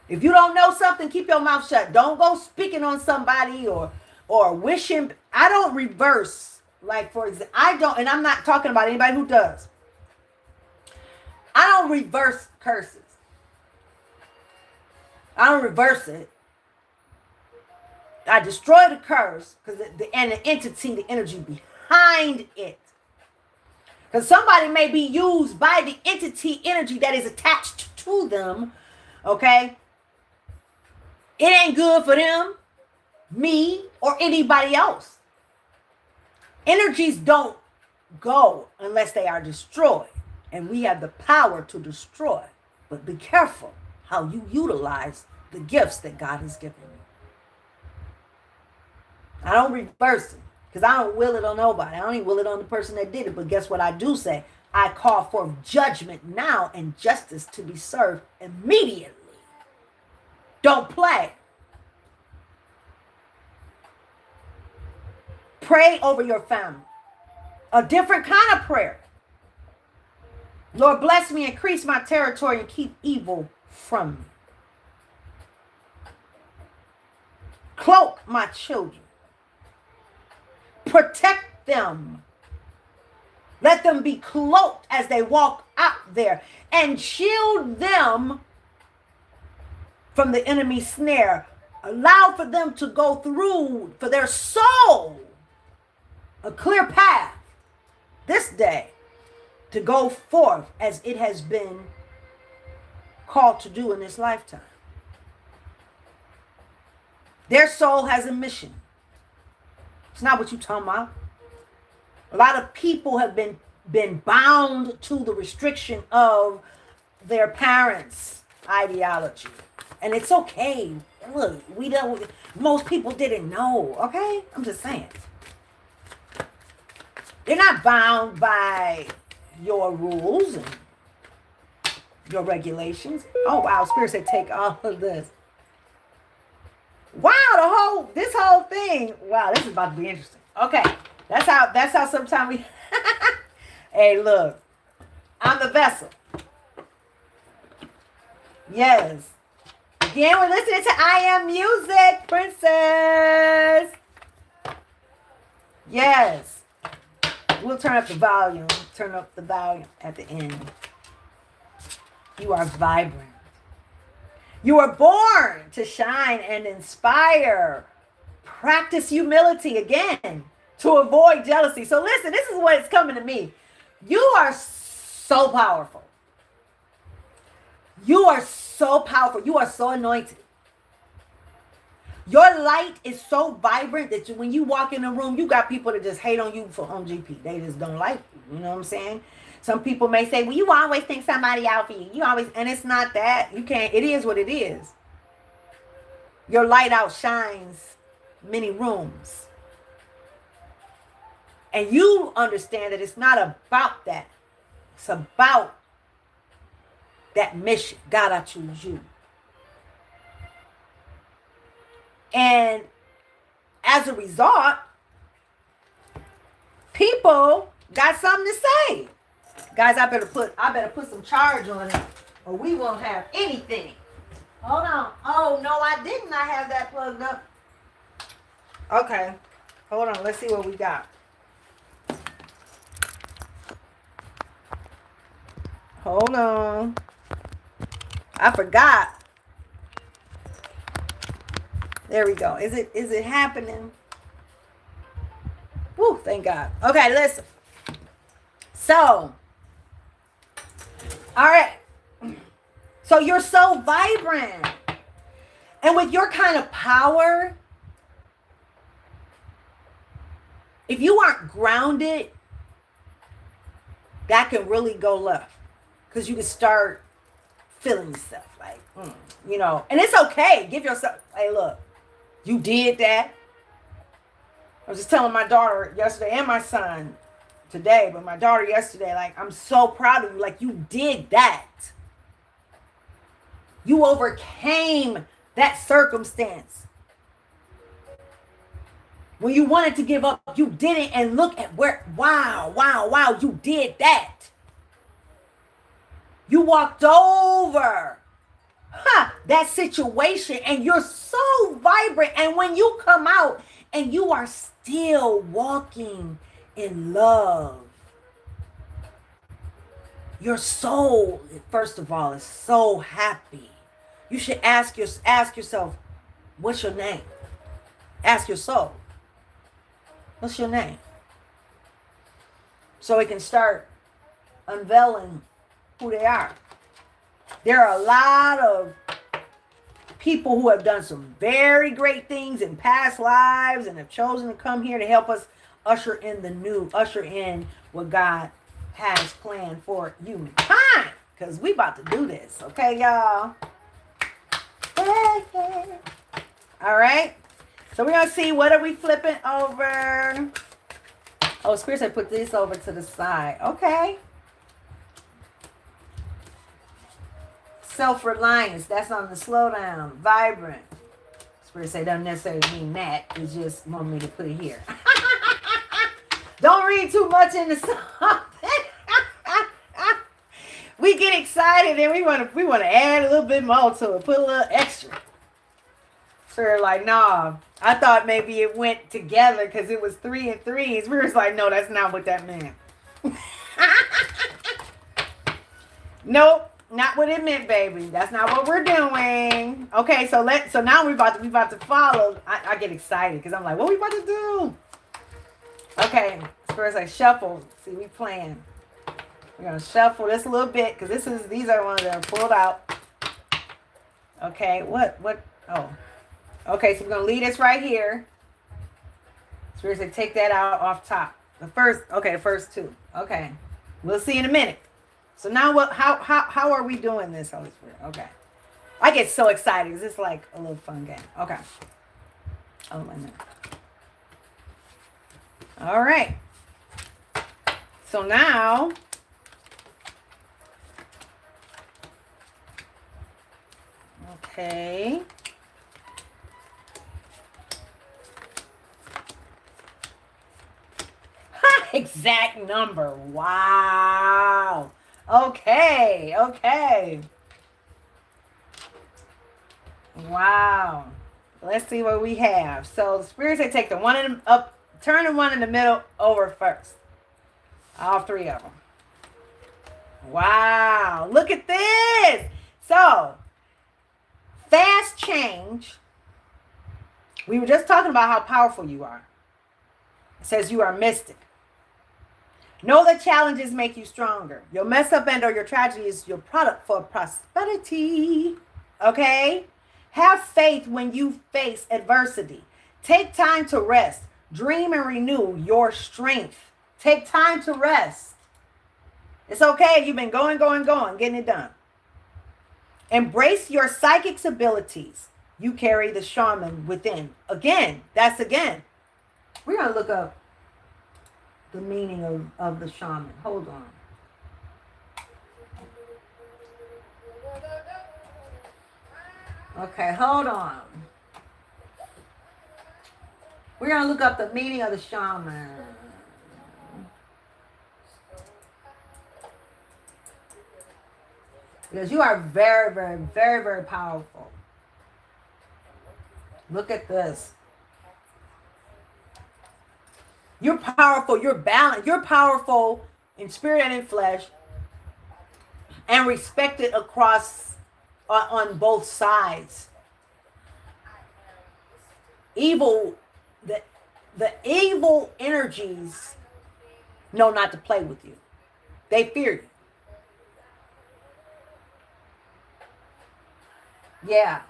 If you don't know something, keep your mouth shut. Don't go speaking on somebody or or wishing. I don't reverse. Like, for example, I don't, and I'm not talking about anybody who does. I don't reverse curses. I don't reverse it. I destroy the curse because and the entity, the energy behind it. Because somebody may be used by the entity energy that is attached to them. Okay? It ain't good for them, me, or anybody else. Energies don't go unless they are destroyed. And we have the power to destroy. But be careful how you utilize the gifts that God has given you. I don't reverse it because I don't will it on nobody. I don't even will it on the person that did it. But guess what I do say? I call for judgment now and justice to be served immediately. Don't play. Pray over your family. A different kind of prayer. Lord, bless me, increase my territory, and keep evil from me. Cloak my children. Protect them. Let them be cloaked as they walk out there, and shield them from the enemy's snare. Allow for them to go through, for their soul, a clear path this day to go forth as it has been called to do in this lifetime. Their soul has a mission. It's not what you're talking about. A lot of people have been bound to the restriction of their parents' ideology. And it's okay. Look, most people didn't know, okay? I'm just saying. They're not bound by your rules and your regulations. Oh, wow. Spirit said, take all of this. Wow, this whole thing. Wow, this is about to be interesting. Okay. That's how sometimes we hey, look. I'm the vessel. Yes. Again, we're listening to I Am Music, Princess. Yes. We'll turn up the volume. Turn up the volume at the end. You are vibrant. You are born to shine and inspire. Practice humility again to avoid jealousy. So listen, this is what is coming to me. You are so powerful. You are so powerful. You are so anointed. Your light is so vibrant that when you walk in a room, you got people that just hate on you on GP. They just don't like you. You know what I'm saying? Some people may say, well, you always think somebody out for you. You always, and it's not that. You can't, it is what it is. Your light outshines many rooms. And you understand that it's not about that. It's about that mission. God, I choose you. And as a result, people got something to say. Guys, I better put some charge on it, or we won't have anything. Hold on. Oh no, I did not have that plugged up. Okay. Hold on. Let's see what we got. Hold on. I forgot. There we go. Is it happening? Woo, thank God. Okay, listen. So, all right. So you're so vibrant. And with your kind of power, if you aren't grounded, that can really go left. Because you can start feeling stuff like, and it's okay. Give yourself, hey, look, you did that. I was just telling my daughter yesterday and my son today, but my daughter yesterday, like, I'm so proud of you. Like, you did that. You overcame that circumstance. When you wanted to give up, you didn't. And look at wow, you did that. You walked over that situation, and you're so vibrant. And when you come out and you are still walking in love. Your soul, first of all, is so happy. You should ask yourself, what's your name? Ask your soul, what's your name? So it can start unveiling who they are. There are a lot of people who have done some very great things in past lives and have chosen to come here to help us usher in the new, usher in what God has planned for humankind. Because we about to do this, okay, y'all? All right. So we're going to see, what are we flipping over? Oh, Spirit said put this over to the side. Okay. Self-reliance. That's on the slowdown. Vibrant. Spirit say doesn't necessarily mean that. It just want me to put it here. Don't read too much into something. We get excited and we want to add a little bit more to it. Put a little extra. Spirit like, nah. I thought maybe it went together because it was 3 and 3. Spirit's like, no, that's not what that meant. Nope. Not what it meant, baby. That's not what we're doing. Okay, so now we about to follow. I get excited because I'm like, what are we about to do? Okay, Spirit's like shuffle. See, we playing. We're gonna shuffle this a little bit because these are ones that are pulled out. Okay, what? Oh, okay. So we're gonna leave this right here. Spirit said take that out off top. The first two. Okay, we'll see in a minute. So now what? How are we doing this, Holy Spirit? Okay, I get so excited because it's like a little fun game. Okay. Oh, wait a minute. All right. So now, okay. Exact number. Wow. Okay. Wow. Let's see what we have. So the Spirit said take the one up, turn the one in the middle over first. All 3 of them. Wow. Look at this. So, fast change. We were just talking about how powerful you are. It says you are mystic. Know that challenges make you stronger. Your mess up and or your tragedy is your product for prosperity. Okay? Have faith when you face adversity. Take time to rest. Dream and renew your strength. Take time to rest. It's okay. You've been going, getting it done. Embrace your psychic abilities. You carry the shaman within. Again. We're going to look up the meaning of the shaman. Hold on. Okay, hold on. We're going to look up the meaning of the shaman. Because you are very, very, very, very powerful. Look at this. You're powerful. You're balanced. You're powerful in spirit and in flesh, and respected across on both sides. The evil energies know not to play with you. They fear you. Yeah.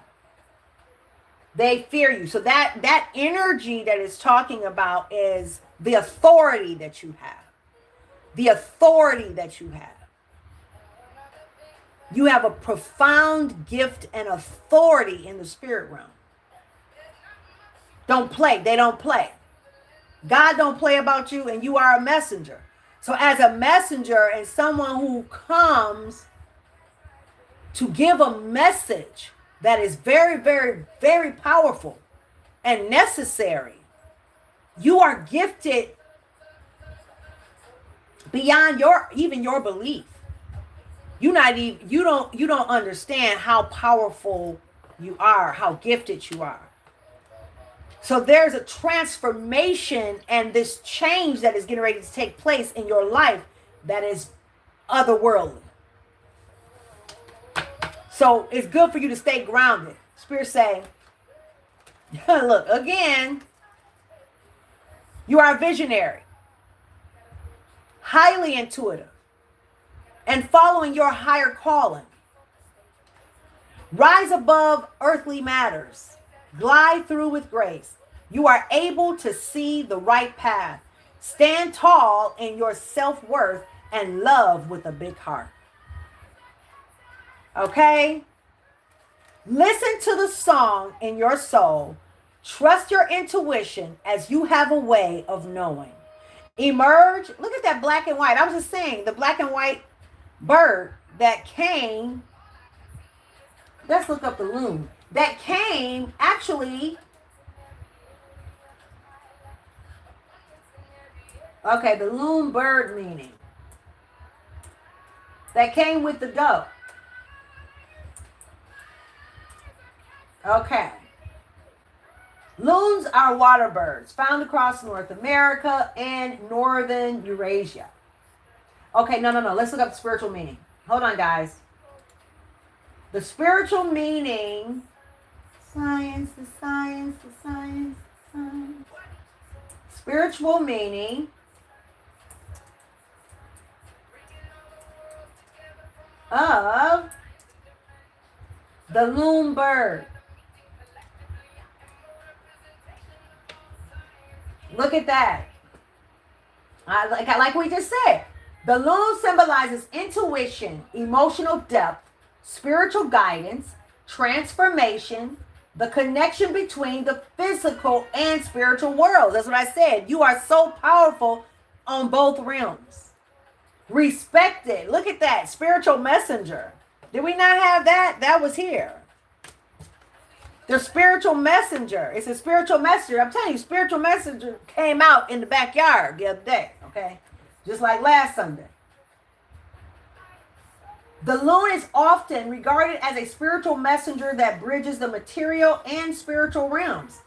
They fear you. So that energy that it's talking about is the authority that you have. The authority that you have. You have a profound gift and authority in the spirit realm. Don't play. They don't play. God don't play about you, and you are a messenger. So as a messenger and someone who comes to give a message that is very, very, very powerful and necessary, you are gifted beyond even your belief. You don't understand how powerful you are, how gifted you are. So there's a transformation and this change that is getting ready to take place in your life that is otherworldly. So it's good for you to stay grounded. Spirit saying, look, again, you are a visionary, highly intuitive, and following your higher calling. Rise above earthly matters. Glide through with grace. You are able to see the right path. Stand tall in your self-worth and love with a big heart. Okay? Listen to the song in your soul. Trust your intuition as you have a way of knowing. Emerge. Look at that black and white. I was just saying, the black and white bird that came. Let's look up the loon. That came actually. Okay, the loon bird meaning. That came with the goat. Okay. Loons are water birds found across North America and northern Eurasia. Okay, no. Let's look up the spiritual meaning. Hold on, guys. The spiritual meaning. Science. Spiritual meaning. Of the loon bird. Look at that. Like we just said, the loon symbolizes intuition, emotional depth, spiritual guidance, transformation, the connection between the physical and spiritual worlds. That's what I said. You are so powerful on both realms. Respected. Look at that. Spiritual messenger. Did we not have that? That was here. The spiritual messenger. It's a spiritual messenger. I'm telling you, spiritual messenger came out in the backyard the other day. Okay? Just like last Sunday. The loon is often regarded as a spiritual messenger that bridges the material and spiritual realms.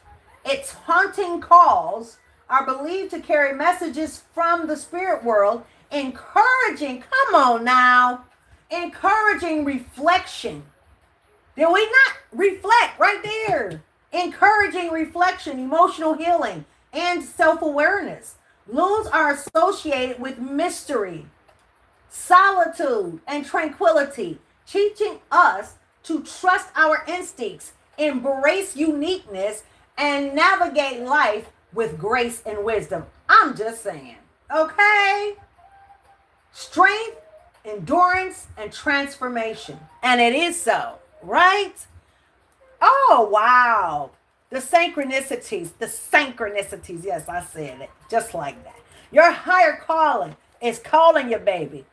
Its haunting calls are believed to carry messages from the spirit world, encouraging, come on now, encouraging reflection. Did we not reflect right there? Encouraging reflection, emotional healing, and self-awareness. Loons are associated with mystery, solitude, and tranquility, teaching us to trust our instincts, embrace uniqueness, and navigate life with grace and wisdom. I'm just saying, okay? Strength, endurance, and transformation. And it is so, right? Oh, wow. The synchronicities. Yes, I said it just like that. Your higher calling is calling you, baby.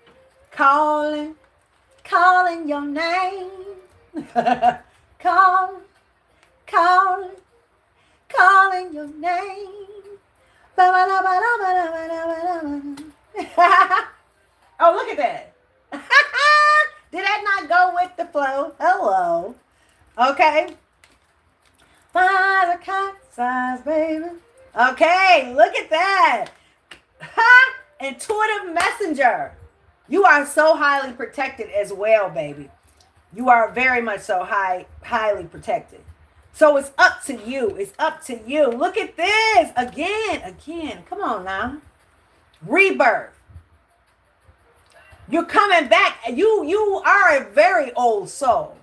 Calling your name. calling your name. Oh, look at that. Did that not go with the flow? Hello. Okay. By the cat size, baby. Okay, look at that. Intuitive messenger. You are so highly protected as well, baby. You are very much so highly protected. So it's up to you. It's up to you. Look at this. Again. Come on now. Rebirth. You're coming back. You are a very old soul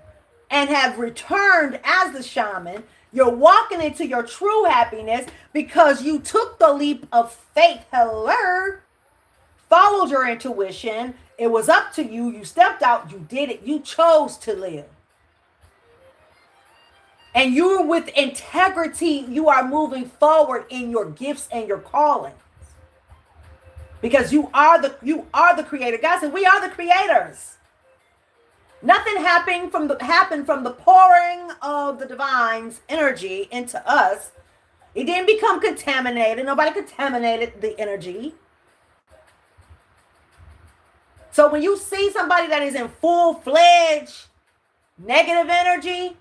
and have returned as the shaman. You're walking into your true happiness because you took the leap of faith. Hello. Followed your intuition. It was up to you. You stepped out. You did it. You chose to live. And you're with integrity. You are moving forward in your gifts and your calling. Because you are the creator. God said we are the creators. Nothing happened from the pouring of the divine's energy into us. It didn't become contaminated. Nobody contaminated the energy. So when you see somebody that is in full-fledged negative energy,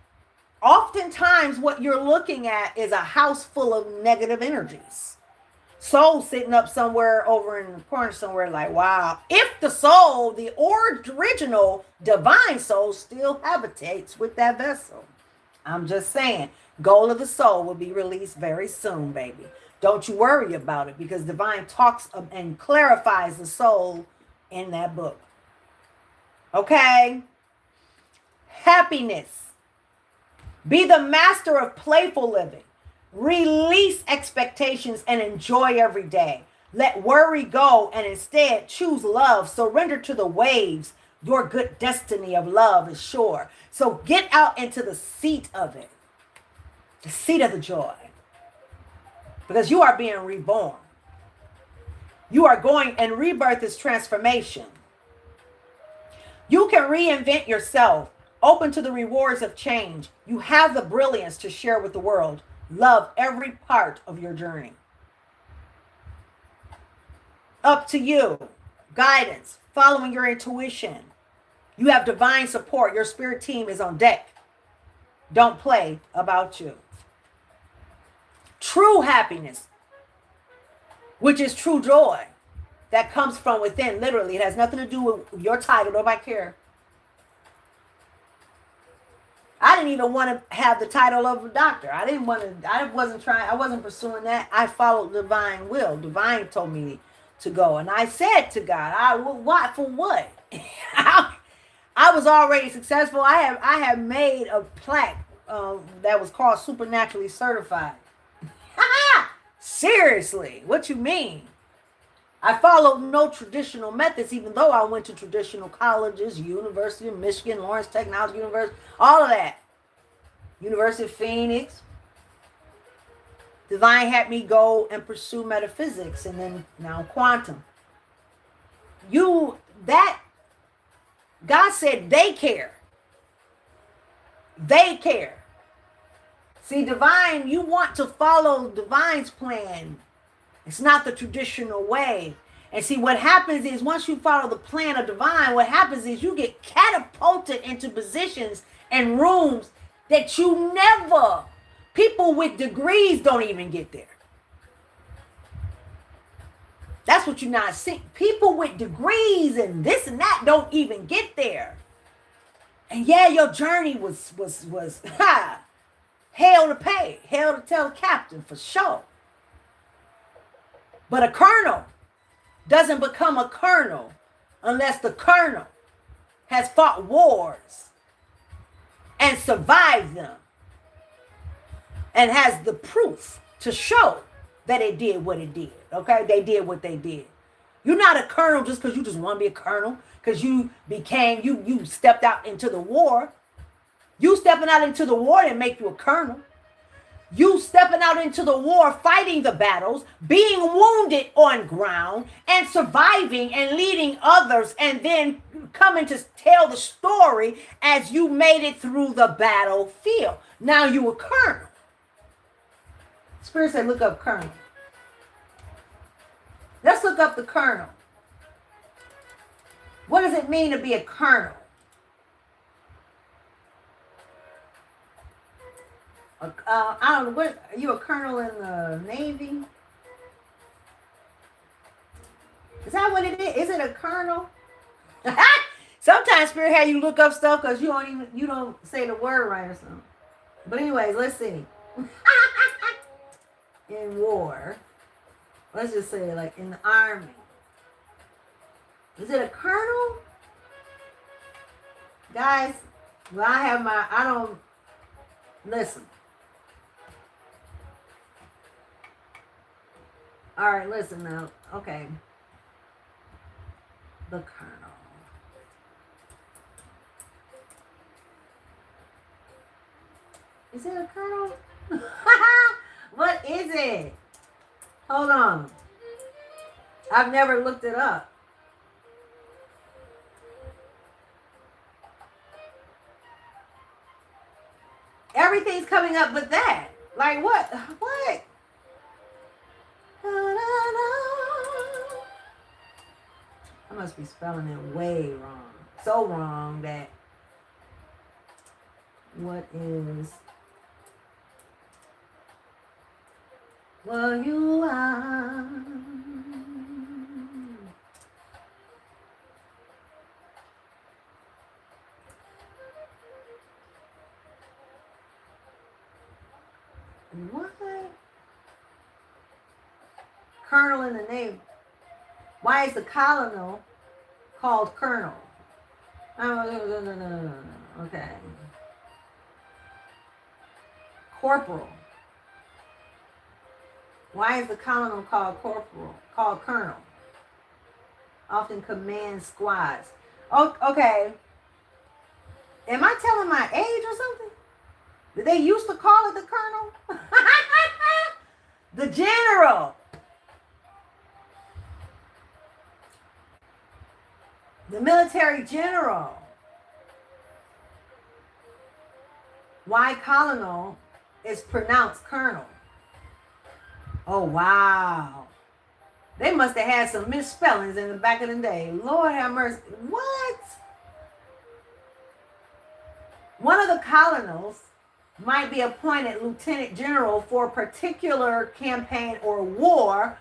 Oftentimes, what you're looking at is a house full of negative energies. Soul sitting up somewhere over in the corner somewhere, like, wow. If the soul, the original divine soul, still habitates with that vessel. I'm just saying, goal of the soul will be released very soon, baby. Don't you worry about it, because divine talks and clarifies the soul in that book. Okay? Happiness. Be the master of playful living. Release expectations and enjoy every day. Let worry go and instead choose love. Surrender to the waves. Your good destiny of love is sure. So get out into the seat of it, the seat of the joy, because you are being reborn. You are going, and rebirth is transformation. You can reinvent yourself, open to the rewards of change. You have the brilliance to share with the world. Love every part of your journey. Up to you. Guidance, following your intuition. You have divine support. Your spirit team is on deck. Don't play about you. True happiness, which is true joy, that comes from within. Literally, it has nothing to do with your title. Nobody care. I didn't even want to have the title of a doctor. I wasn't pursuing that. I followed divine will. Divine told me to go. And I said to God, what for what? I was already successful. I have made a plaque that was called supernaturally certified. Seriously, what you mean? I followed no traditional methods, even though I went to traditional colleges, University of Michigan, Lawrence Technology University, all of that. University of Phoenix. Divine had me go and pursue metaphysics and then now quantum. God said they care. They care. See, divine, you want to follow divine's plan. It's not the traditional way. And see, what happens is once you follow the plan of divine, what happens is you get catapulted into positions and rooms that you never, people with degrees don't even get there. That's what you're not seeing. People with degrees and this and that don't even get there. And yeah, your journey was hell to pay, hell to tell the captain for sure. But a colonel doesn't become a colonel unless the colonel has fought wars and survived them and has the proof to show that it did what it did. Okay, they did what they did. You're not a colonel just because you just want to be a colonel, because you stepped out into the war. You stepping out into the war didn't make you a colonel. You stepping out into the war, fighting the battles, being wounded on ground, and surviving and leading others, and then coming to tell the story as you made it through the battlefield. Now you a colonel. Spirit said, look up colonel. Let's look up the colonel. What does it mean to be a colonel? I don't know. What, are you a colonel in the Navy? Is that what it is? Is it a colonel? Sometimes Spirit had you look up stuff because you don't say the word right or something. But anyways, let's see. In war, let's just say like in the army. Is it a colonel? Guys, well, I don't listen. All right, listen now. Okay. The colonel. Is it a colonel? What is it? Hold on. I've never looked it up. Everything's coming up but that. Like what? What? I must be spelling it way wrong. So wrong that what is Well, you are. What? Colonel in the Navy. Why is the colonel called colonel? No. Okay. Corporal. Why is the colonel called corporal? Called colonel? Often commands squads. Oh, okay. Am I telling my age or something? Did they used to call it the colonel? The general. The military general. Why colonel is pronounced colonel? Oh, wow. They must have had some misspellings in the back of the day. Lord have mercy. What? One of the colonels might be appointed lieutenant general for a particular campaign or war.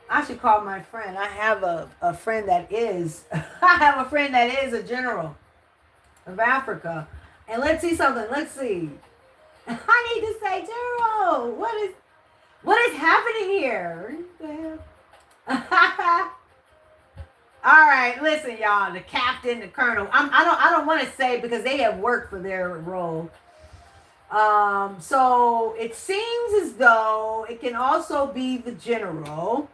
I should call my friend. I have a friend that is, I have a friend that is a general of Africa. And let's see something. Let's see. I need to say, general, what is happening here? All right, listen, y'all. The captain, the colonel. I don't want to say because they have worked for their role. So it seems as though it can also be the general,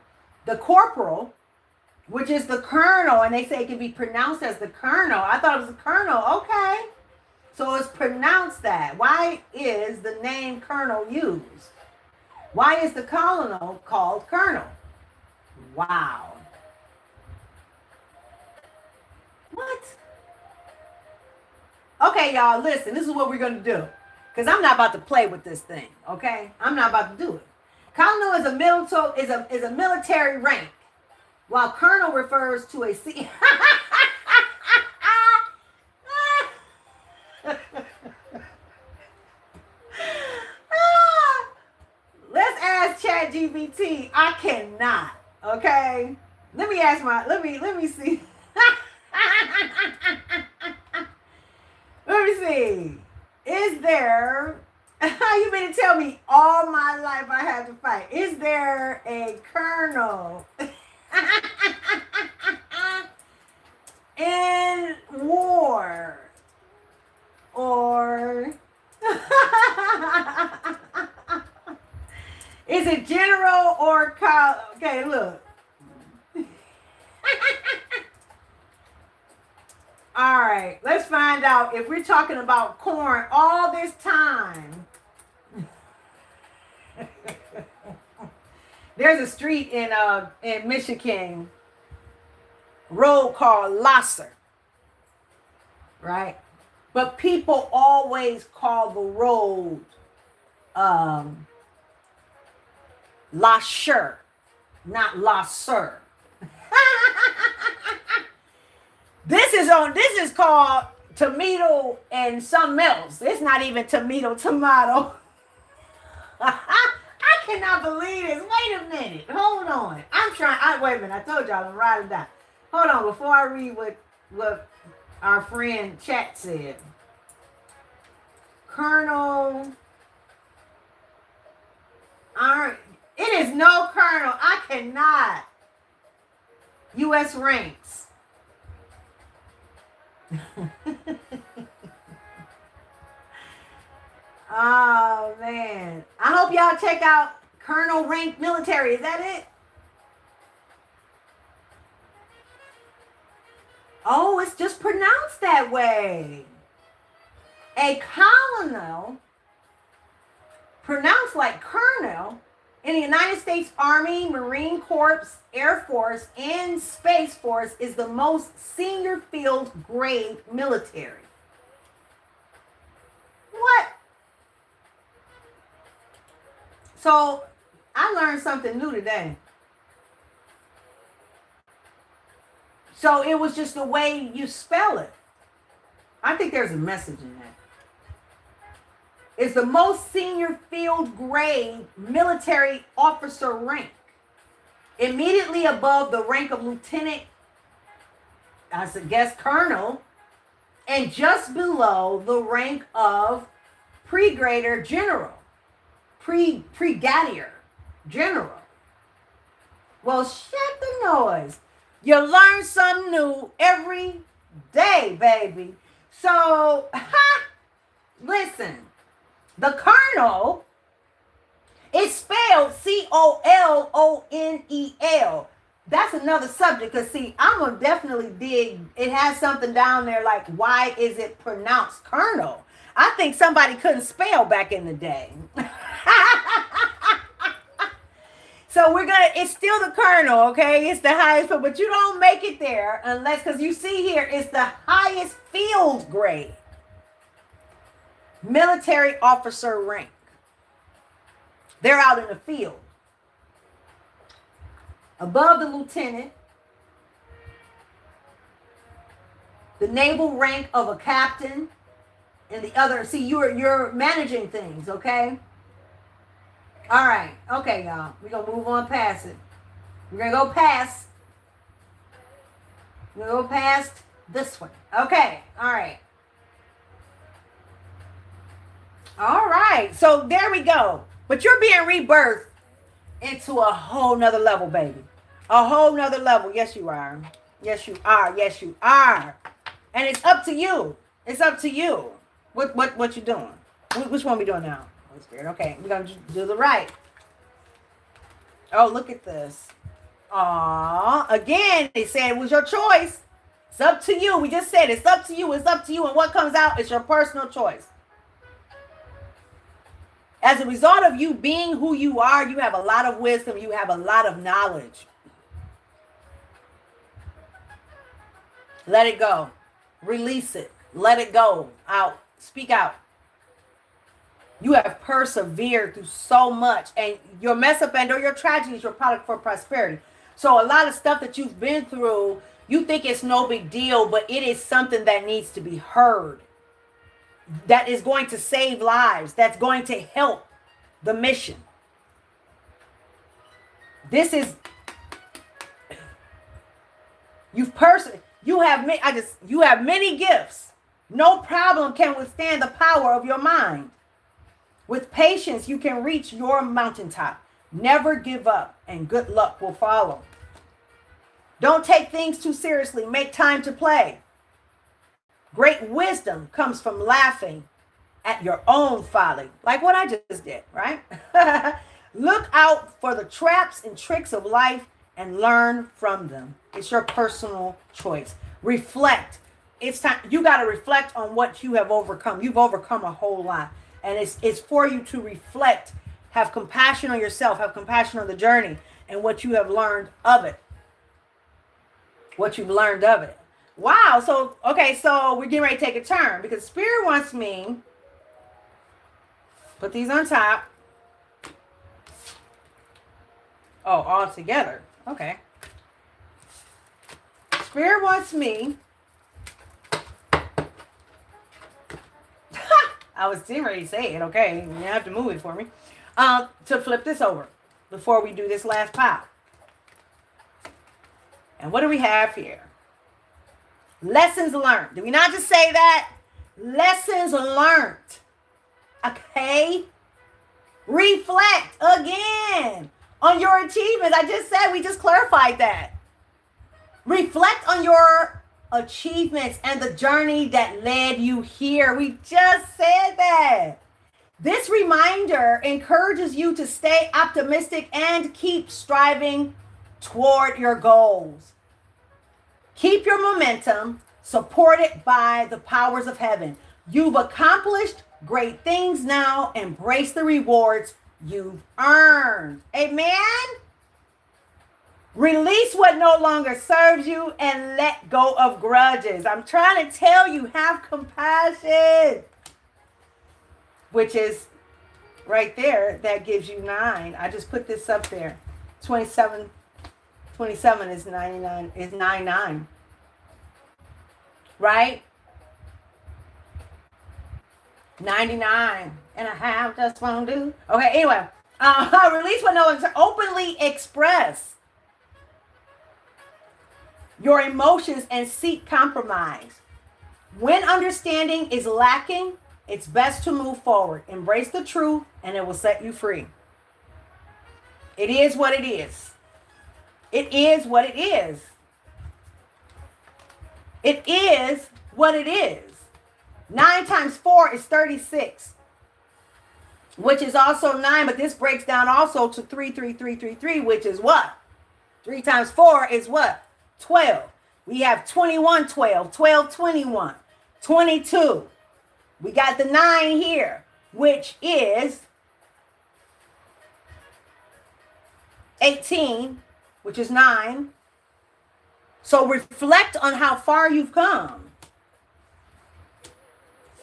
the corporal, which is the colonel, and they say it can be pronounced as the colonel. I thought it was the colonel. Okay, so it's pronounced that. Why is the name colonel used? Why is the colonel called colonel? Wow. What? Okay, y'all, listen. This is what we're going to do. Because I'm not about to play with this thing, okay? I'm not about to do it. Colonel is a military rank, while colonel refers to a C. Let's ask ChatGPT. I cannot. Okay. Let me see. Let me see. Is there, you been to tell me all my life I had to fight. Is there a colonel in war? Or is it general or college? Okay, look. All right, let's find out if we're talking about corn all this time. There's a street in Michigan, road called Lasser, right? But people always call the road Lasher, not Lasser. This is called tomato and something else. It's not even tomato. I cannot believe this. Wait a minute. Hold on. Wait a minute. I told y'all I'm writing down. Hold on. Before I read what our friend Chat said. Colonel. It is no colonel. I cannot. U.S. ranks. Oh man, I hope y'all check out colonel rank military. Is that it? Oh, it's just pronounced that way. A colonel, pronounced like colonel, in the United States Army, Marine Corps, Air Force, and Space Force is the most senior field grade military. What? So I learned something new today. So it was just the way you spell it. I think there's a message in that. is the most senior field grade military officer rank, immediately above the rank of lieutenant, I guess colonel, and just below the rank of brigadier general, brigadier general. Well, shut the noise. You learn something new every day, baby. So, listen, the colonel is spelled Colonel. That's another subject, because see, I'm going to definitely dig. It has something down there like, why is it pronounced colonel? I think somebody couldn't spell back in the day. So it's still the colonel, okay? It's the highest, but you don't make it there unless, because you see here, it's the highest field grade military officer rank. They're out in the field. Above the lieutenant, the naval rank of a captain, and the other, see, you're managing things, okay? All right. Okay, y'all. We're going to move on past it. We're going to go past this one. Okay. All right. All right. So there we go. But you're being rebirthed into a whole nother level, baby. A whole nother level. Yes, you are. Yes, you are. Yes, you are. And it's up to you. It's up to you. What you doing? Which one we doing now? Okay, we're going to do the right. Oh, look at this. Aw, again, they said it was your choice. It's up to you. We just said it's up to you. It's up to you. And what comes out is your personal choice. As a result of you being who you are, you have a lot of wisdom. You have a lot of knowledge. Let it go. Release it. Let it go. Out. Speak out. You have persevered through so much, and your mess up and or your tragedy is your product for prosperity. So a lot of stuff that you've been through, you think it's no big deal, but it is something that needs to be heard. That is going to save lives. That's going to help the mission. This is you have many gifts. No problem can withstand the power of your mind. With patience, you can reach your mountaintop. Never give up, and good luck will follow. Don't take things too seriously. Make time to play. Great wisdom comes from laughing at your own folly, like what I just did, right? Look out for the traps and tricks of life and learn from them. It's your personal choice. Reflect. It's time. You got to reflect on what you have overcome. You've overcome a whole lot. And it's for you to reflect, have compassion on yourself, have compassion on the journey and what you have learned of it. What you've learned of it. Wow. So, okay, so we're getting ready to take a turn because Spirit wants me, put these on top. Oh, all together. Okay. Spirit wants me. I was getting ready to say it, okay? You have to move it for me. To flip this over before we do this last pile. And what do we have here? Lessons learned. Did we not just say that? Lessons learned. Okay? Reflect again on your achievements. I just said, we just clarified that. Reflect on your achievements and the journey that led you here. We just said that. This reminder encourages you to stay optimistic and keep striving toward your goals. Keep your momentum supported by the powers of heaven. You've accomplished great things now. Embrace the rewards you've earned. Amen. Release what no longer serves you and let go of grudges. I'm trying to tell you, have compassion. Which is right there, that gives you 9. I just put this up there. 27 is 99, is 99. Right? 99 and a half just won't do. Okay, anyway. Release what no one openly express your emotions and seek compromise. When understanding is lacking, it's best to move forward. Embrace the truth and it will set you free. It is what it is. It is what it is. It is what it is. 9 times 4 is 36, which is also 9, but this breaks down also to 3, 3, 3, 3, 3, which is what? 3 times 4 is what? 12. We have 21, 12, 12, 21, 22. We got the 9 here, which is 18, which is 9. So reflect on how far you've come.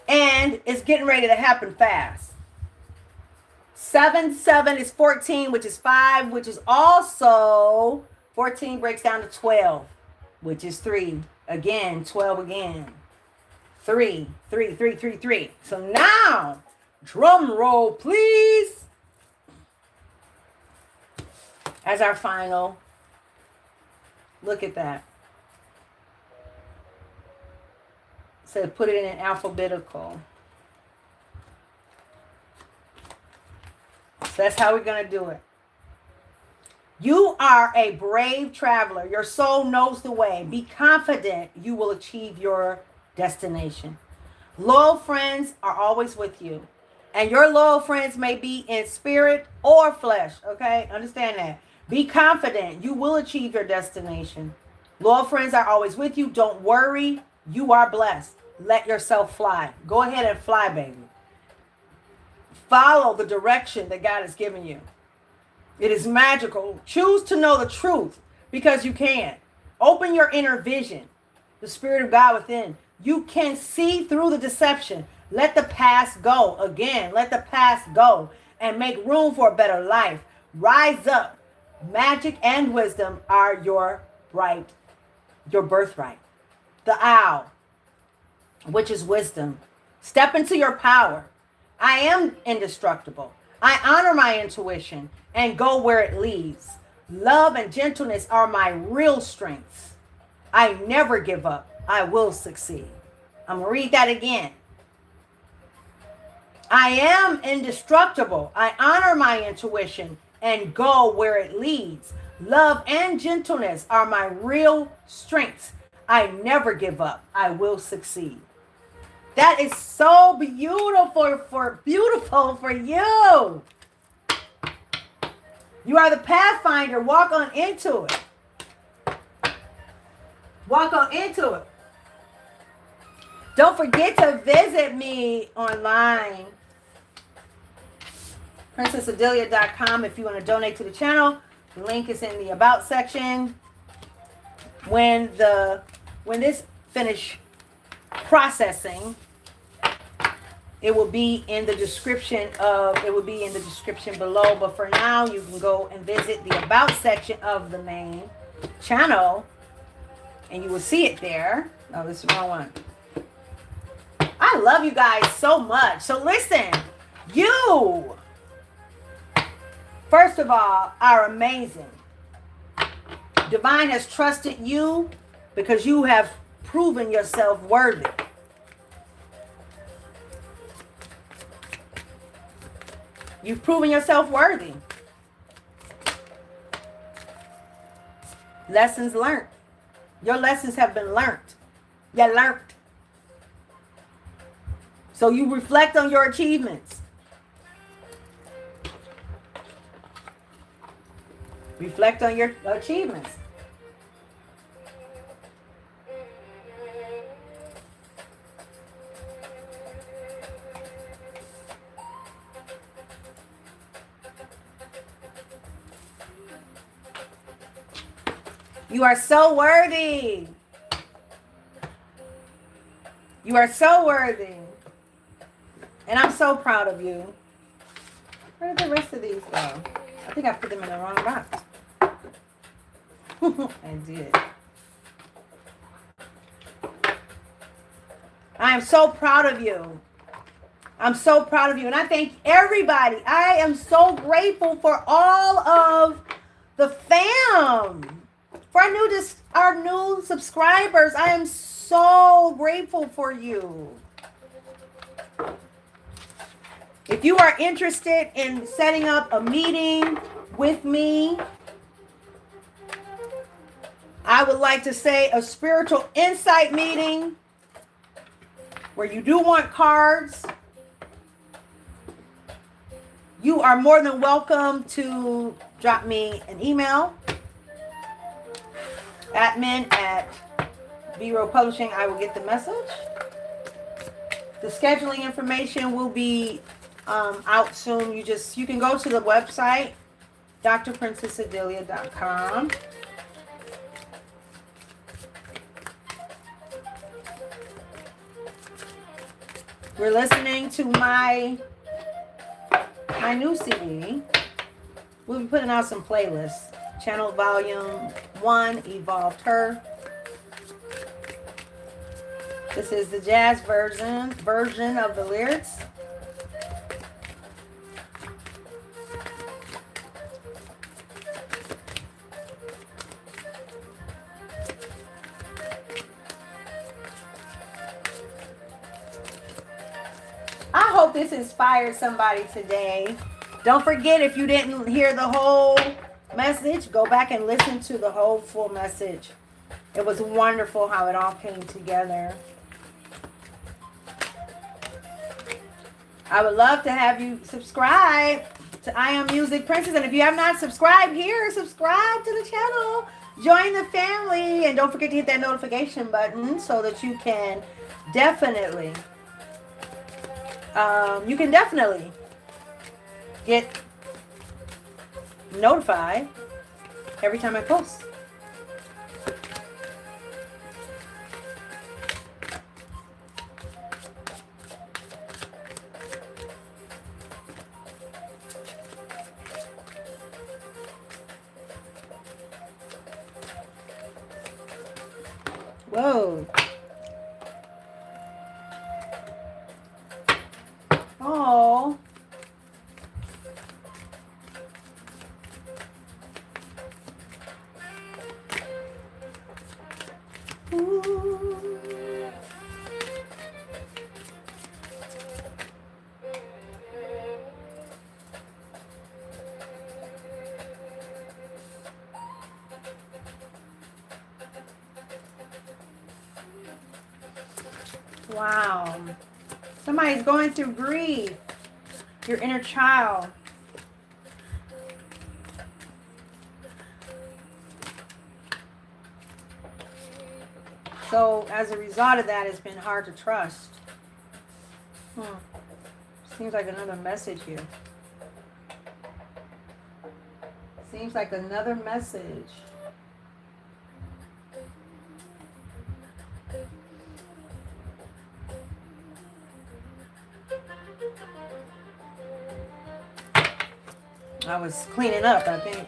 And it's getting ready to happen fast. 7, 7 is 14, which is 5, which is also 14 breaks down to 12, which is 3. Again, 12 again. 3, 3, 3, 3, 3. So now, drum roll, please. As our final, look at that. So put it in alphabetical. So that's how we're going to do it. You are a brave traveler. Your soul knows the way. Be confident you will achieve your destination. Loyal friends are always with you. And your loyal friends may be in spirit or flesh. Okay? Understand that. Be confident you will achieve your destination. Loyal friends are always with you. Don't worry. You are blessed. Let yourself fly. Go ahead and fly, baby. Follow the direction that God has given you. It is magical. Choose to know the truth because you can. Open your inner vision, the Spirit of God within. You can see through the deception. Let the past go. Again, let the past go and make room for a better life. Rise up. Magic and wisdom are your birthright. The owl, which is wisdom. Step into your power. I am indestructible. I honor my intuition and go where it leads. Love and gentleness are my real strengths. I never give up. I will succeed. I'm going to read that again. I am indestructible. I honor my intuition and go where it leads. Love and gentleness are my real strengths. I never give up. I will succeed. That is so beautiful for you. You are the pathfinder. Walk on into it. Walk on into it. Don't forget to visit me online. Princess-Odilia.com if you want to donate to the channel. The link is in the about section. When this finish processing, it will be in the description below. But for now, you can go and visit the about section of the main channel and you will see it there. Oh, this is the wrong one. I love you guys so much. So listen, you, first of all, are amazing. Divine has trusted you because you have proven yourself worthy. You've proven yourself worthy. Lessons learned. Your lessons have been learned. You learned. So you reflect on your achievements. Reflect on your achievements. You are so worthy. You are so worthy. And I'm so proud of you. Where did the rest of these go? I think I put them in the wrong box. I did. I am so proud of you. I'm so proud of you. And I thank everybody. I am so grateful for all of the fam. For our new subscribers. I am so grateful for you. If you are interested in setting up a meeting with me, I would like to say a spiritual insight meeting where you do want cards. You are more than welcome to drop me an email. admin@VRO Publishing. I will get the message. The scheduling information will be out soon. You can go to the website, drprincess-Odilia.com. We're listening to my new CD. We'll be putting out some playlists. Channel Volume 1, Evolved Her. This is the jazz version of the lyrics. I hope this inspired somebody today. Don't forget, if you didn't hear the whole message, go back and listen to the whole full message. It was wonderful how it all came together. I would love to have you subscribe to I Am Music Princess. And if you have not subscribed here, subscribe to the channel. Join the family. And don't forget to hit that notification button so that you can definitely get notified every time I post. Whoa. Oh. Wow. Somebody's going through grief. Your inner child. So as a result of that, it's been hard to trust. Seems like another message here. Seems like another message. I was cleaning up, I think.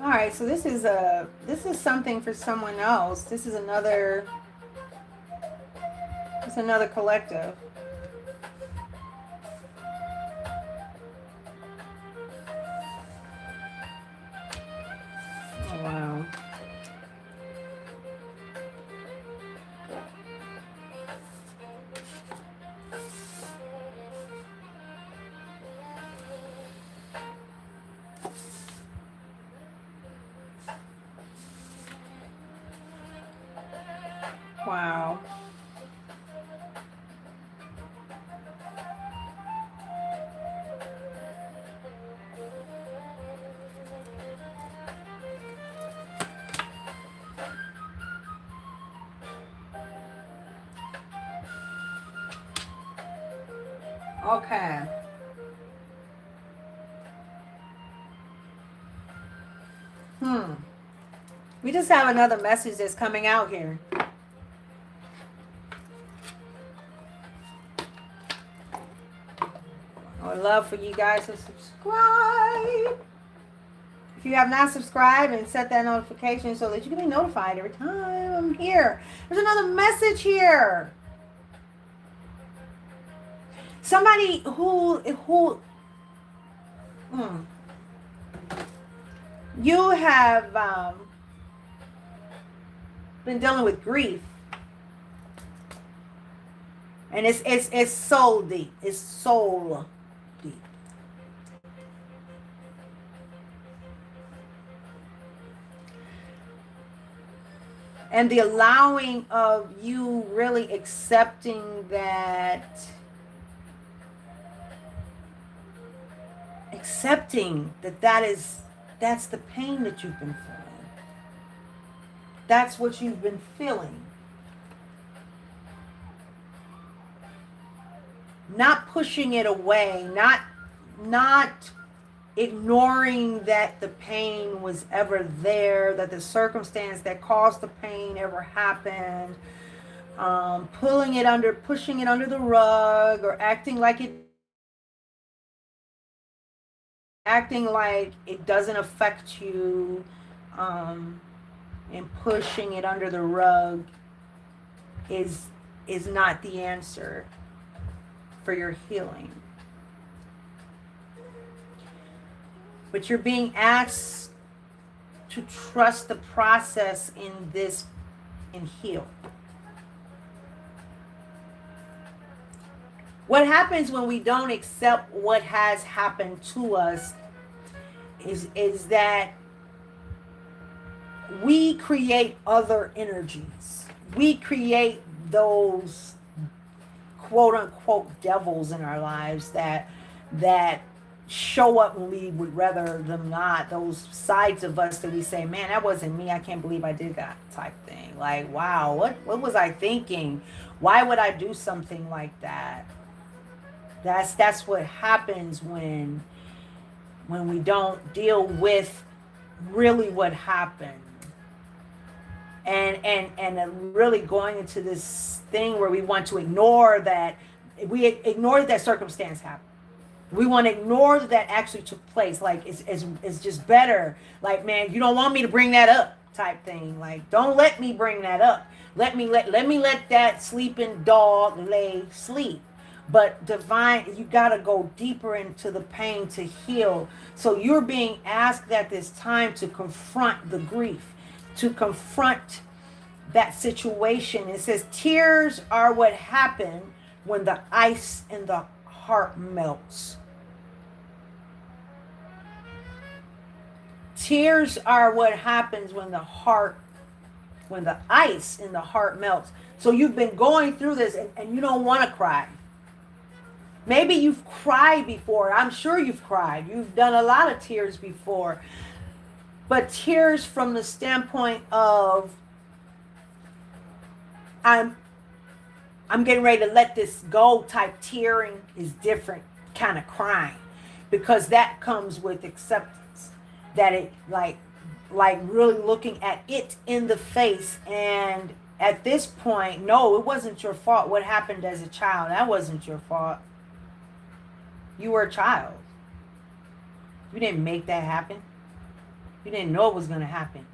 All right, so this is something for someone else. This is another collective. Oh, wow. Wow. Okay. We just have another message that's coming out here. I would love for you guys to subscribe. If you have not subscribed, and set that notification so that you can be notified every time I'm here. There's another message here. Somebody who you have been dealing with grief, and it's soul deep. It's soul deep. And the allowing of you really accepting that that's the pain that you've been feeling. That's what you've been feeling. Not pushing it away, not ignoring that the pain was ever there, that the circumstance that caused the pain ever happened, pushing it under the rug, or acting like it doesn't affect you, and pushing it under the rug is not the answer for your healing. But you're being asked to trust the process and heal. What happens when we don't accept what has happened to us is that we create other energies. We create those quote unquote devils in our lives that show up when we would rather them not. Those sides of us that we say, man, that wasn't me. I can't believe I did that type thing. Like, wow, what was I thinking? Why would I do something like that? That's what happens when we don't deal with really what happened. And really going into this thing where we want to ignore that circumstance happened. We want to ignore that actually took place. Like it's just better. Like, man, you don't want me to bring that up type thing. Like, don't let me bring that up. Let me let that sleeping dog lay sleep. But divine, you got to go deeper into the pain to heal. So you're being asked at this time to confront the grief, to confront that situation. It says, tears are what happen when the ice in the heart melts. Tears are what happens when the ice in the heart melts. So you've been going through this and you don't want to cry. Maybe you've cried before. I'm sure you've cried. You've done a lot of tears before. But tears from the standpoint of, I'm getting ready to let this go type tearing is different kind of crying. Because that comes with acceptance. That it like really looking at it in the face. And at this point, no, it wasn't your fault. What happened as a child, that wasn't your fault. You were a child. You didn't make that happen. You didn't know it was going to happen.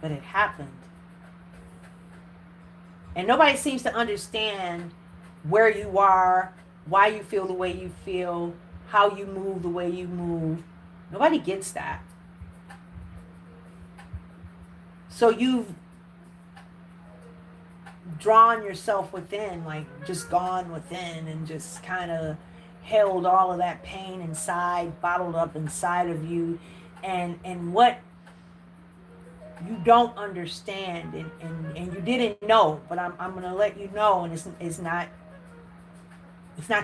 But it happened. And nobody seems to understand where you are, why you feel the way you feel, how you move the way you move. Nobody gets that. So you've drawn yourself within, like just gone within and just kind of held all of that pain inside, bottled up inside of you, and what you don't understand and you didn't know, but I'm going to let you know, and it's not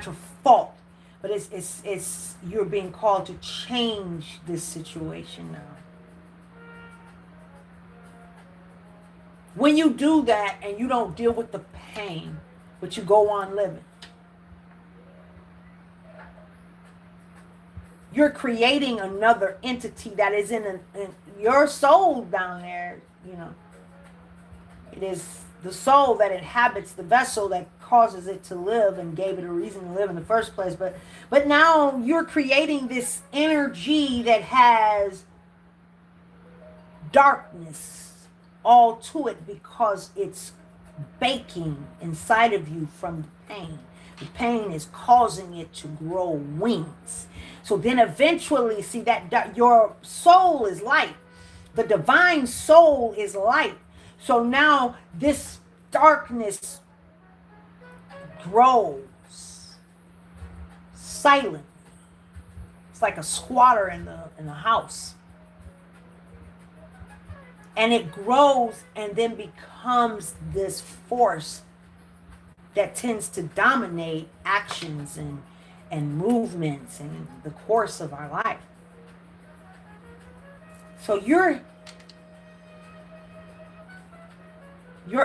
your fault, but it's you're being called to change this situation now. When you do that and you don't deal with the pain, but you go on living, you're creating another entity that is in your soul down there, you know. It is the soul that inhabits the vessel that causes it to live and gave it a reason to live in the first place. But now you're creating this energy that has darkness all to it because it's baking inside of you from the pain. The pain is causing it to grow wings. So then eventually, see that your soul is light. The divine soul is light. So now this darkness grows silently. It's like a squatter in the house. And it grows and then becomes this force that tends to dominate actions and movements and the course of our life. So your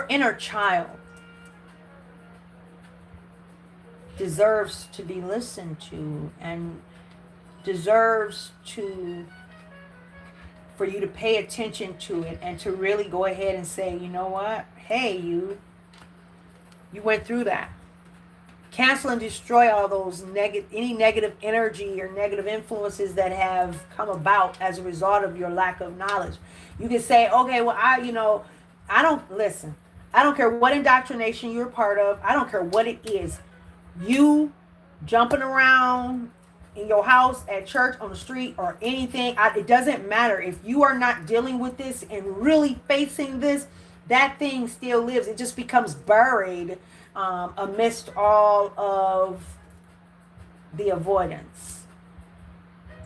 inner child deserves to be listened to and deserves for you to pay attention to it and to really go ahead and say, you know what? Hey, you went through that. Cancel and destroy all those any negative energy or negative influences that have come about as a result of your lack of knowledge. You can say, okay, well, I don't care what indoctrination you're a part of. I don't care what it is. You jumping around in your house, at church, on the street, or anything, it doesn't matter. If you are not dealing with this and really facing this, that thing still lives. It just becomes buried amidst all of the avoidance.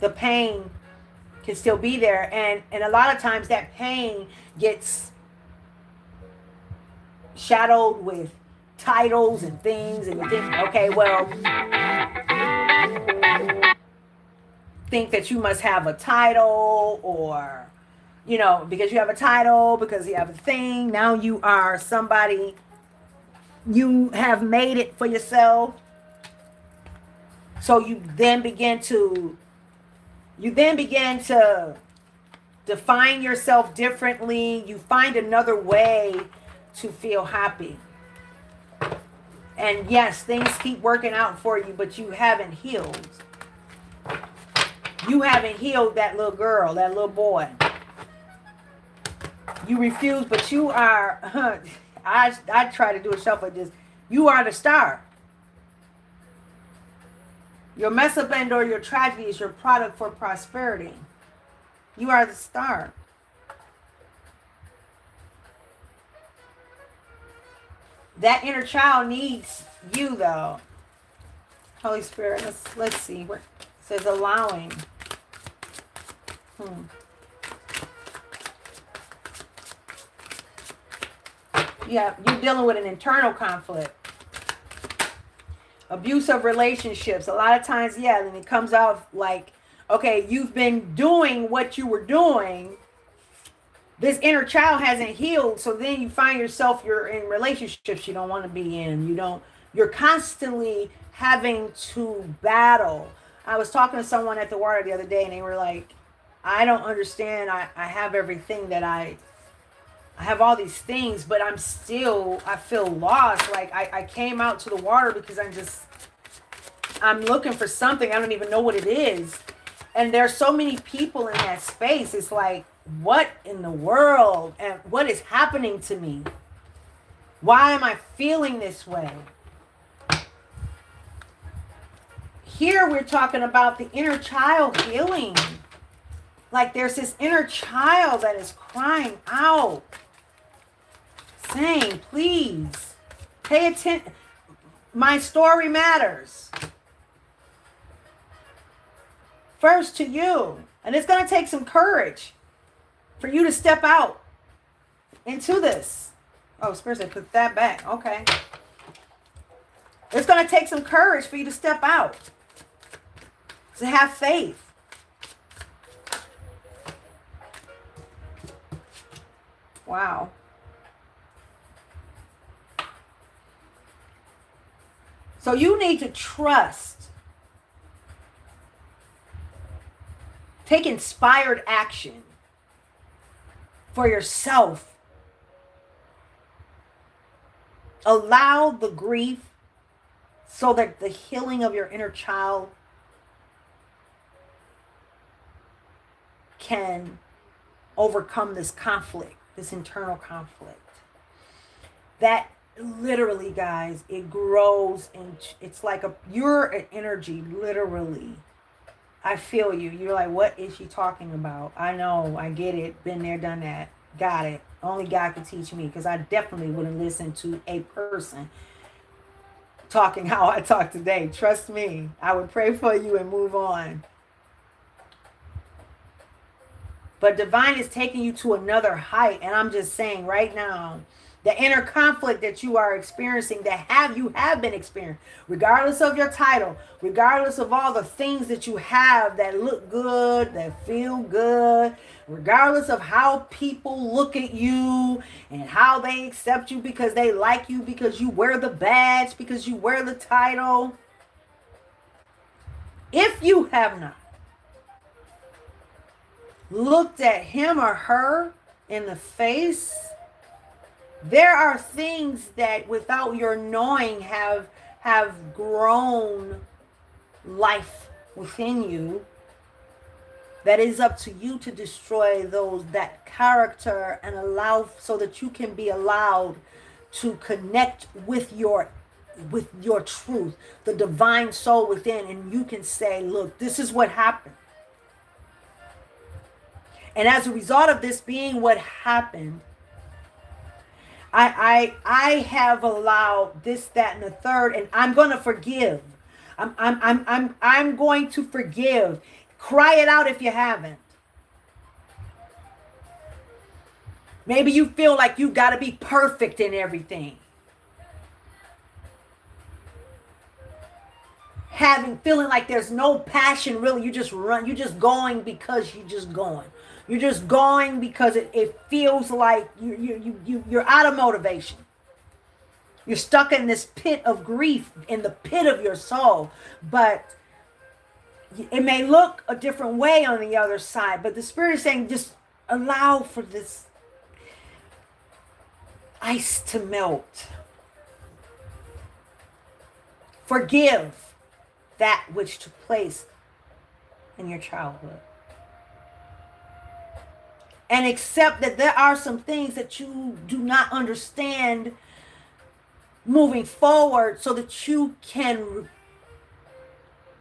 The pain can still be there. And a lot of times that pain gets shadowed with titles and things. And you think, okay, well, think that you must have a title or, because you have a title, because you have a thing. Now you are somebody. You have made it for yourself. So you then begin to define yourself differently. You find another way to feel happy. And yes, things keep working out for you, but you haven't healed. You haven't healed that little girl, that little boy. You refuse, but you are, I try to do a shuffle like this. You are the star. Your mess up and or your tragedy is your product for prosperity. You are the star. That inner child needs you, though. Holy Spirit, let's see. What it says allowing. Yeah, you're dealing with an internal conflict. Abusive relationships. A lot of times, yeah, then it comes out like, okay, you've been doing what you were doing. This inner child hasn't healed, so then you find yourself you're in relationships you don't want to be in. You're constantly having to battle. I was talking to someone at the water the other day, and they were like, I don't understand. I have everything that I have all these things, but I feel lost. Like I came out to the water because I'm looking for something. I don't even know what it is. And there's so many people in that space. It's like, what in the world? And what is happening to me? Why am I feeling this way? Here we're talking about the inner child healing. Like there's this inner child that is crying out, saying, please, pay attention. My story matters. First to you. And it's going to take some courage for you to step out into this. Oh, Spirit said, put that back. Okay. It's going to take some courage for you to step out. To have faith. Wow. So you need to trust Take inspired action for yourself. Allow the grief so that the healing of your inner child can overcome this conflict, this internal conflict. That literally, guys, it grows, and it's like you're an energy, literally. I feel you. You're like, what is she talking about? I know, I get it. Been there, done that. Got it. Only God can teach me, because I definitely wouldn't listen to a person talking how I talk today. Trust me. I would pray for you and move on. But divine is taking you to another height. And I'm just saying right now, the inner conflict that you are experiencing, you have been experiencing, regardless of your title, regardless of all the things that you have that look good, that feel good, regardless of how people look at you and how they accept you because they like you, because you wear the badge, because you wear the title. If you have not looked at him or her in the face, there are things that without your knowing have grown life within you, that is up to you to destroy that character and allow, so that you can be allowed to connect with your truth, the divine soul within, and you can say, look, this is what happened. And as a result of this being what happened, I have allowed this, that, and the third, and I'm going to forgive. I'm going to forgive. Cry it out if you haven't. Maybe you feel like you got to be perfect in everything. Feeling like there's no passion really. You just run. You're just going because you're just going. You're just going because it feels like you're out of motivation. You're stuck in this pit of grief, in the pit of your soul. But it may look a different way on the other side. But the Spirit is saying, just allow for this ice to melt. Forgive that which took place in your childhood. And accept that there are some things that you do not understand moving forward, so that you can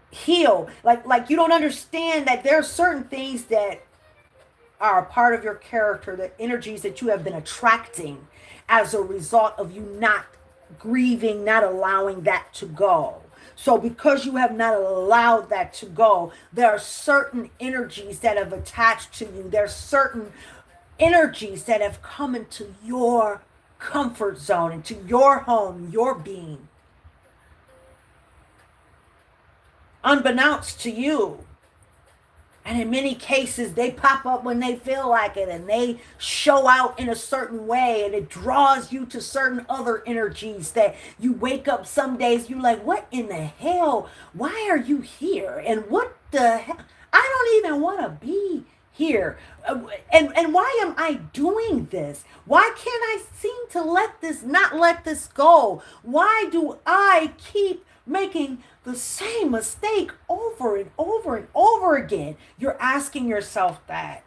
heal. Like you don't understand that there are certain things that are a part of your character, the energies that you have been attracting as a result of you not grieving, not allowing that to go. So because you have not allowed that to go, there are certain energies that have attached to you. There are certain energies that have come into your comfort zone, into your home, your being, unbeknownst to you. And in many cases, they pop up when they feel like it, and they show out in a certain way, and it draws you to certain other energies that you wake up some days, you're like, what in the hell? Why are you here? And what the hell? I don't even want to be here. And why am I doing this? Why can't I seem to not let this go? Why do I keep making the same mistake over and over and over again? You're asking yourself that.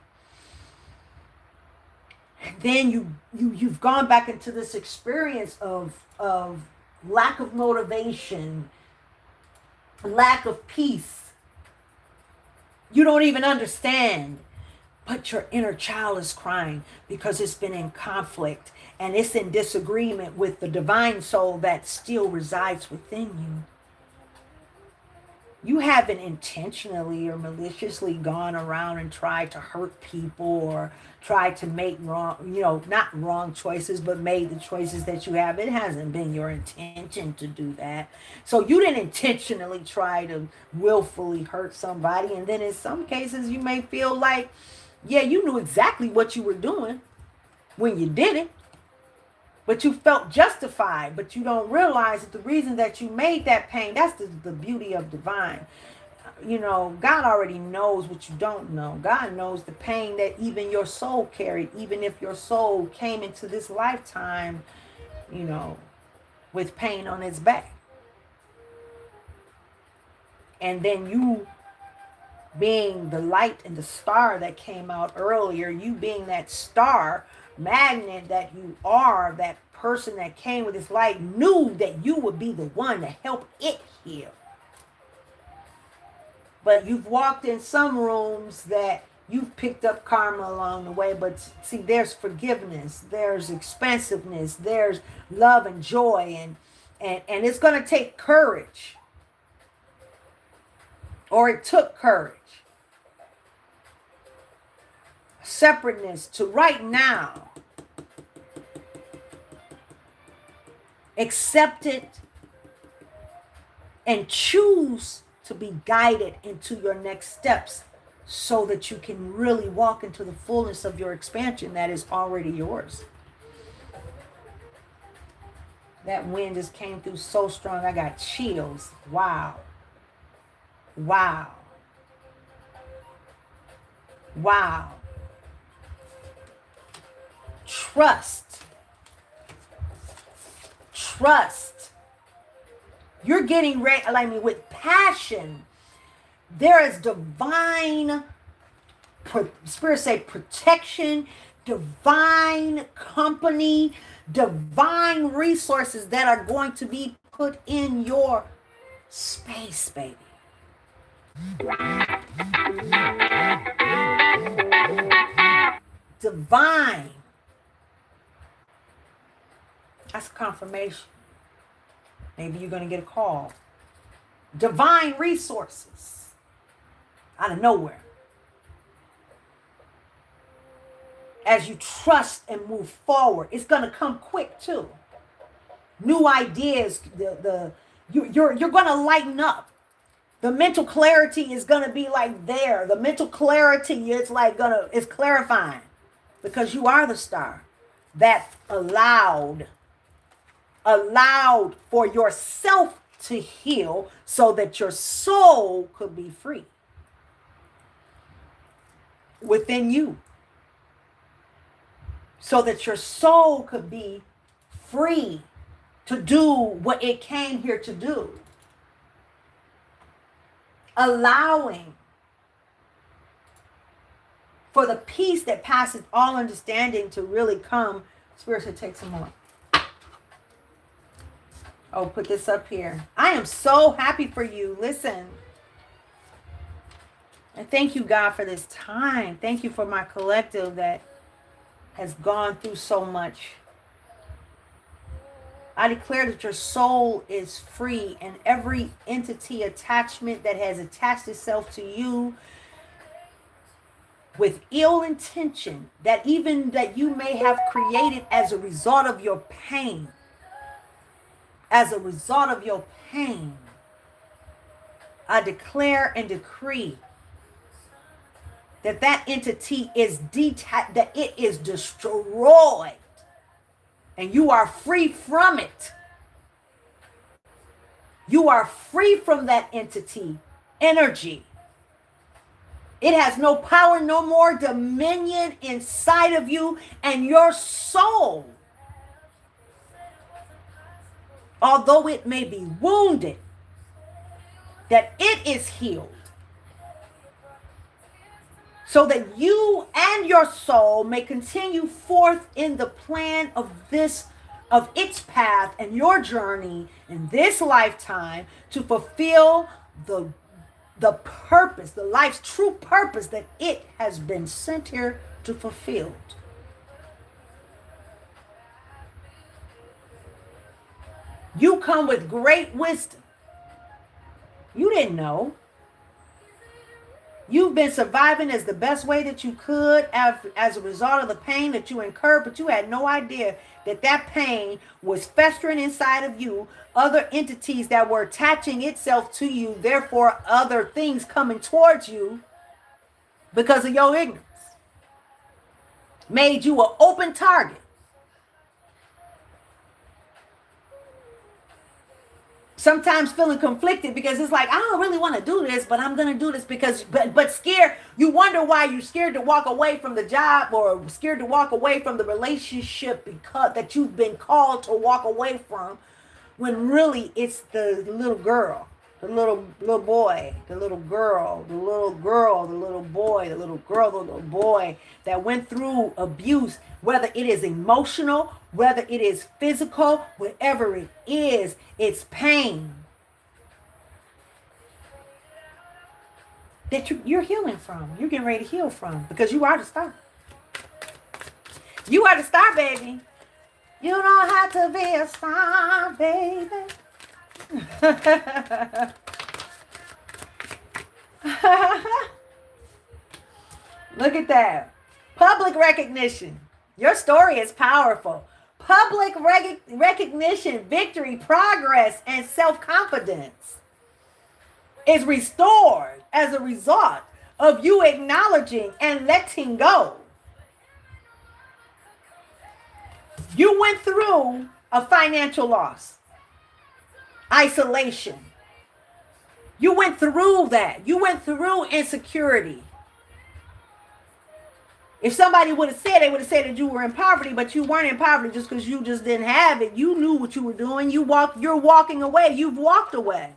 And then you've gone back into this experience of lack of motivation, lack of peace. You don't even understand. But your inner child is crying because it's been in conflict, and it's in disagreement with the divine soul that still resides within you. You haven't intentionally or maliciously gone around and tried to hurt people, or tried to make not wrong choices, but made the choices that you have. It hasn't been your intention to do that. So you didn't intentionally try to willfully hurt somebody. And then in some cases, you may feel like, yeah, you knew exactly what you were doing when you did it, but you felt justified. But you don't realize that the reason that you made that pain, that's the beauty of divine. God already knows what you don't know. God knows the pain that even your soul carried, even if your soul came into this lifetime, you know, with pain on its back. And then you being the light and the star that came out earlier, you being that star magnet that you are, that person that came with this light, knew that you would be the one to help it heal. But you've walked in some rooms that you've picked up karma along the way. But see, there's forgiveness, there's expansiveness, there's love and joy, and it's going to take courage. Or it took courage. Separateness to right now accept it and choose to be guided into your next steps so that you can really walk into the fullness of your expansion that is already yours. That wind just came through so strong, I got chills. Wow. Wow. Wow. Trust. Trust. You're getting ready, with passion. There is divine, Spirit say protection, divine company, divine resources that are going to be put in your space, baby. Divine. That's confirmation. Maybe you're going to get a call. Divine resources out of nowhere. As you trust and move forward, it's going to come quick too. New ideas, you're going to lighten up. The mental clarity is going to be like there. The mental clarity is it's clarifying because you are the star that allowed for yourself to heal so that your soul could be free within you. So that your soul could be free to do what it came here to do. Allowing for the peace that passes all understanding to really come. Spirit said, take some more. Oh, put this up here. I am so happy for you. Listen. And thank you, God, for this time. Thank you for my collective that has gone through so much. I declare that your soul is free, and every entity attachment that has attached itself to you with ill intention, that you may have created as a result of your pain, I declare and decree that entity is that it is destroyed, and you are free from it. You are free from that entity energy. It has no power, no more dominion inside of you, and your soul, although it may be wounded, that it is healed. So that you and your soul may continue forth in the plan of its path and your journey in this lifetime to fulfill the purpose, the life's true purpose that it has been sent here to fulfill. You come with great wisdom. You didn't know. You've been surviving as the best way that you could as a result of the pain that you incurred, but you had no idea that pain was festering inside of you, other entities that were attaching itself to you, therefore other things coming towards you because of your ignorance. Made you an open target. sometimes feeling conflicted because it's like, I don't really want to do this, but I'm going to do this because, but scared. You wonder why you're scared to walk away from the job or scared to walk away from the relationship because that you've been called to walk away from, when really it's the little girl, the little boy, the little girl, the little girl, the little boy, the little girl, the little boy that went through abuse, whether it is emotional, whether it is physical, whatever it is, it's pain that you're healing from. You're getting ready to heal from because you are the star. You are the star, baby. You don't have to be a star, baby. Look at that. Public recognition. Your story is powerful. Public recognition, victory, progress, and self-confidence is restored as a result of you acknowledging and letting go. You went through a financial loss, isolation. You went through that. You went through insecurity. If somebody would have said, they would have said that you were in poverty, but you weren't in poverty just because you just didn't have it. You knew what you were doing. You're walking away. You've walked away.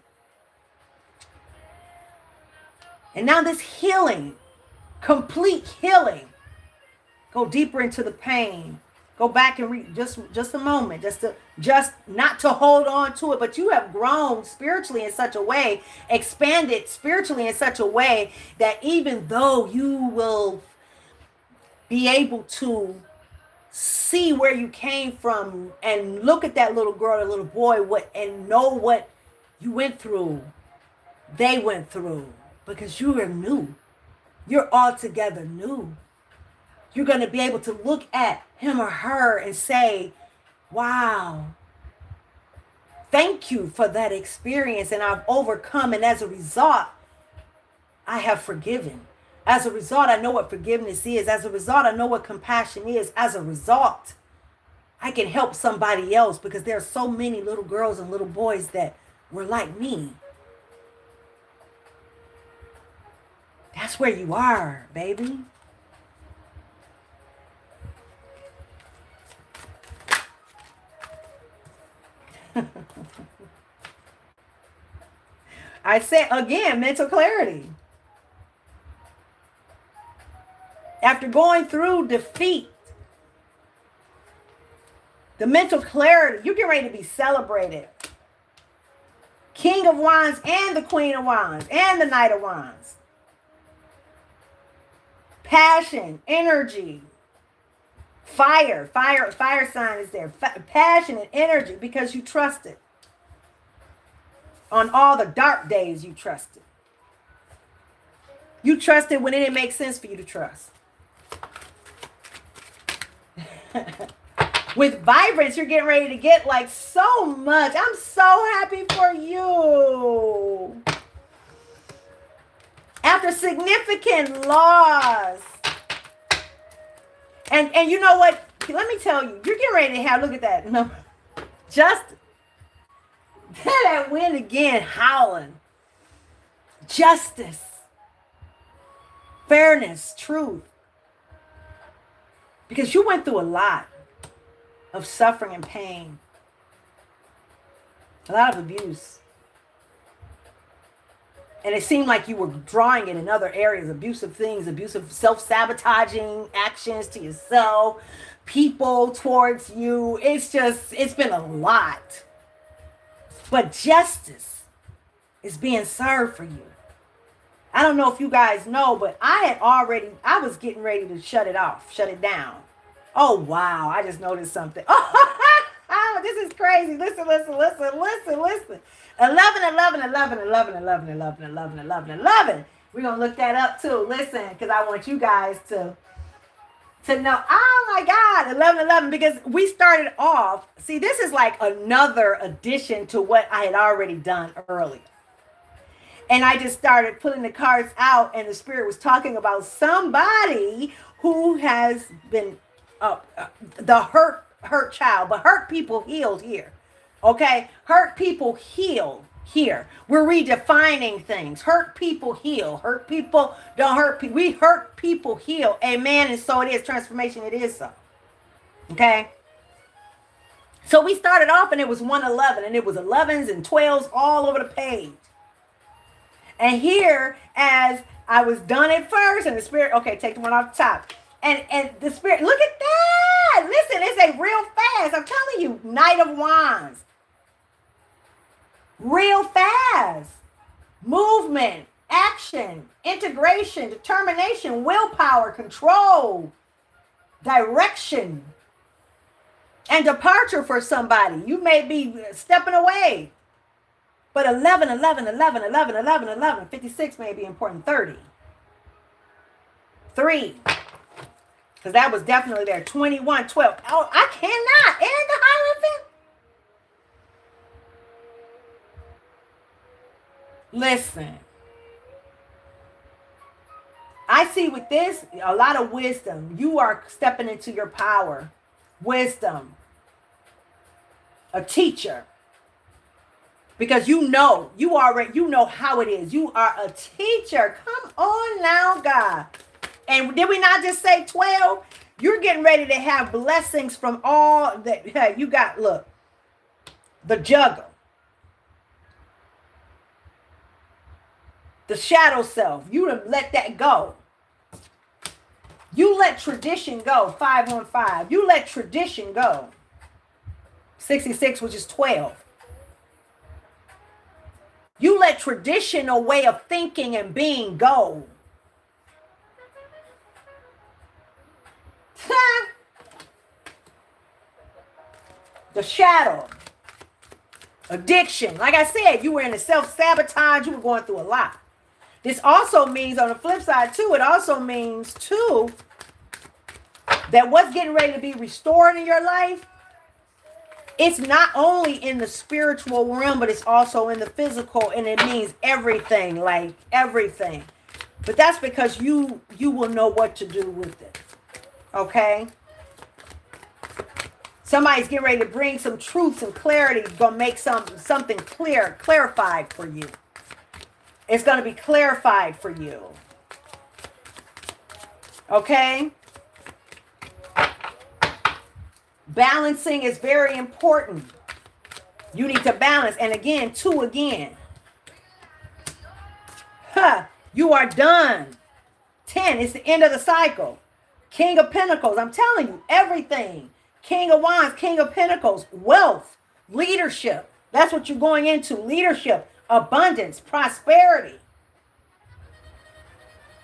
And now this healing, complete healing, go deeper into the pain. Go back and read just a moment, just not to hold on to it, but you have grown spiritually in such a way, expanded spiritually in such a way that even though you will be able to see where you came from and look at that little girl, that little boy, and know what you went through, they went through, because you are new. You're altogether new. You're going to be able to look at him or her and say, wow, thank you for that experience. And I've overcome. And as a result, I have forgiven. As a result, I know what forgiveness is. As a result, I know what compassion is. As a result, I can help somebody else because there are so many little girls and little boys that were like me. That's where you are, baby. I said again, mental clarity. After going through defeat, the mental clarity, you get ready to be celebrated. King of Wands and the Queen of Wands and the Knight of Wands. Passion, energy, fire sign is there. Passion and energy because you trusted. On all the dark days, you trusted. You trusted when it didn't make sense for you to trust. With vibrance, you're getting ready to get like so much. I'm so happy for you. After significant loss. And you know what? Let me tell you, you're getting ready to have, look at that. No, just that wind again howling. Justice. Fairness, truth. Because you went through a lot of suffering and pain. A lot of abuse. And it seemed like you were drawing it in other areas, abusive things, abusive self-sabotaging actions to yourself, people towards you. It's been a lot. But justice is being served for you. I don't know if you guys know, but I was getting ready to shut it off, shut it down. Oh, wow. I just noticed something. Oh, this is crazy. Listen. 11. We're going to look that up too. Listen, because I want you guys to know. Oh my God, 11, because we started off. See, this is like another addition to what I had already done earlier. And I just started pulling the cards out, and the spirit was talking about somebody who has been the hurt child, but hurt people healed here. Okay? Hurt people heal here. We're redefining things. Hurt people heal. Hurt people don't hurt people. We hurt people heal. Amen. And so it is. Transformation, it is so. Okay? So we started off and it was 111 and it was 11s and 12s all over the page. And here, as I was done at first, and the Spirit, okay, take the one off the top. And the Spirit, look at that. Listen, it's a real fast. I'm telling you, Knight of Wands. Real fast. Movement, action, integration, determination, willpower, control, direction, and departure for somebody. You may be stepping away. But 11, 11, 11, 11, 11, 11, 56 may be important. 30. 3. Because that was definitely there. 21, 12. Oh, I cannot. And the Hierophant. Listen. I see with this, a lot of wisdom. You are stepping into your power. Wisdom. A teacher. Because you know how it is. You are a teacher. Come on now, God. And did we not just say 12? You're getting ready to have blessings from all that. Hey, you got, look, the juggle, the shadow self. You done let that go. You let tradition go. 5 on 5. You let tradition go. 66, which is 12. You let traditional way of thinking and being go. The shadow. Addiction. Like I said, you were in a self-sabotage. You were going through a lot. This also means, on the flip side too, it also means too, that what's getting ready to be restored in your life, it's not only in the spiritual realm, but it's also in the physical, and it means everything, like everything. But that's because you will know what to do with it. Okay? Somebody's getting ready to bring some truths and clarity, gonna make something clarified for you. It's gonna be clarified for you. Okay? Balancing is very important. You need to balance. And again, 2 again. You are done. 10, it's the end of the cycle. King of Pentacles, I'm telling you, everything. King of Wands, King of Pentacles, wealth, leadership. That's what you're going into. Leadership, abundance, prosperity.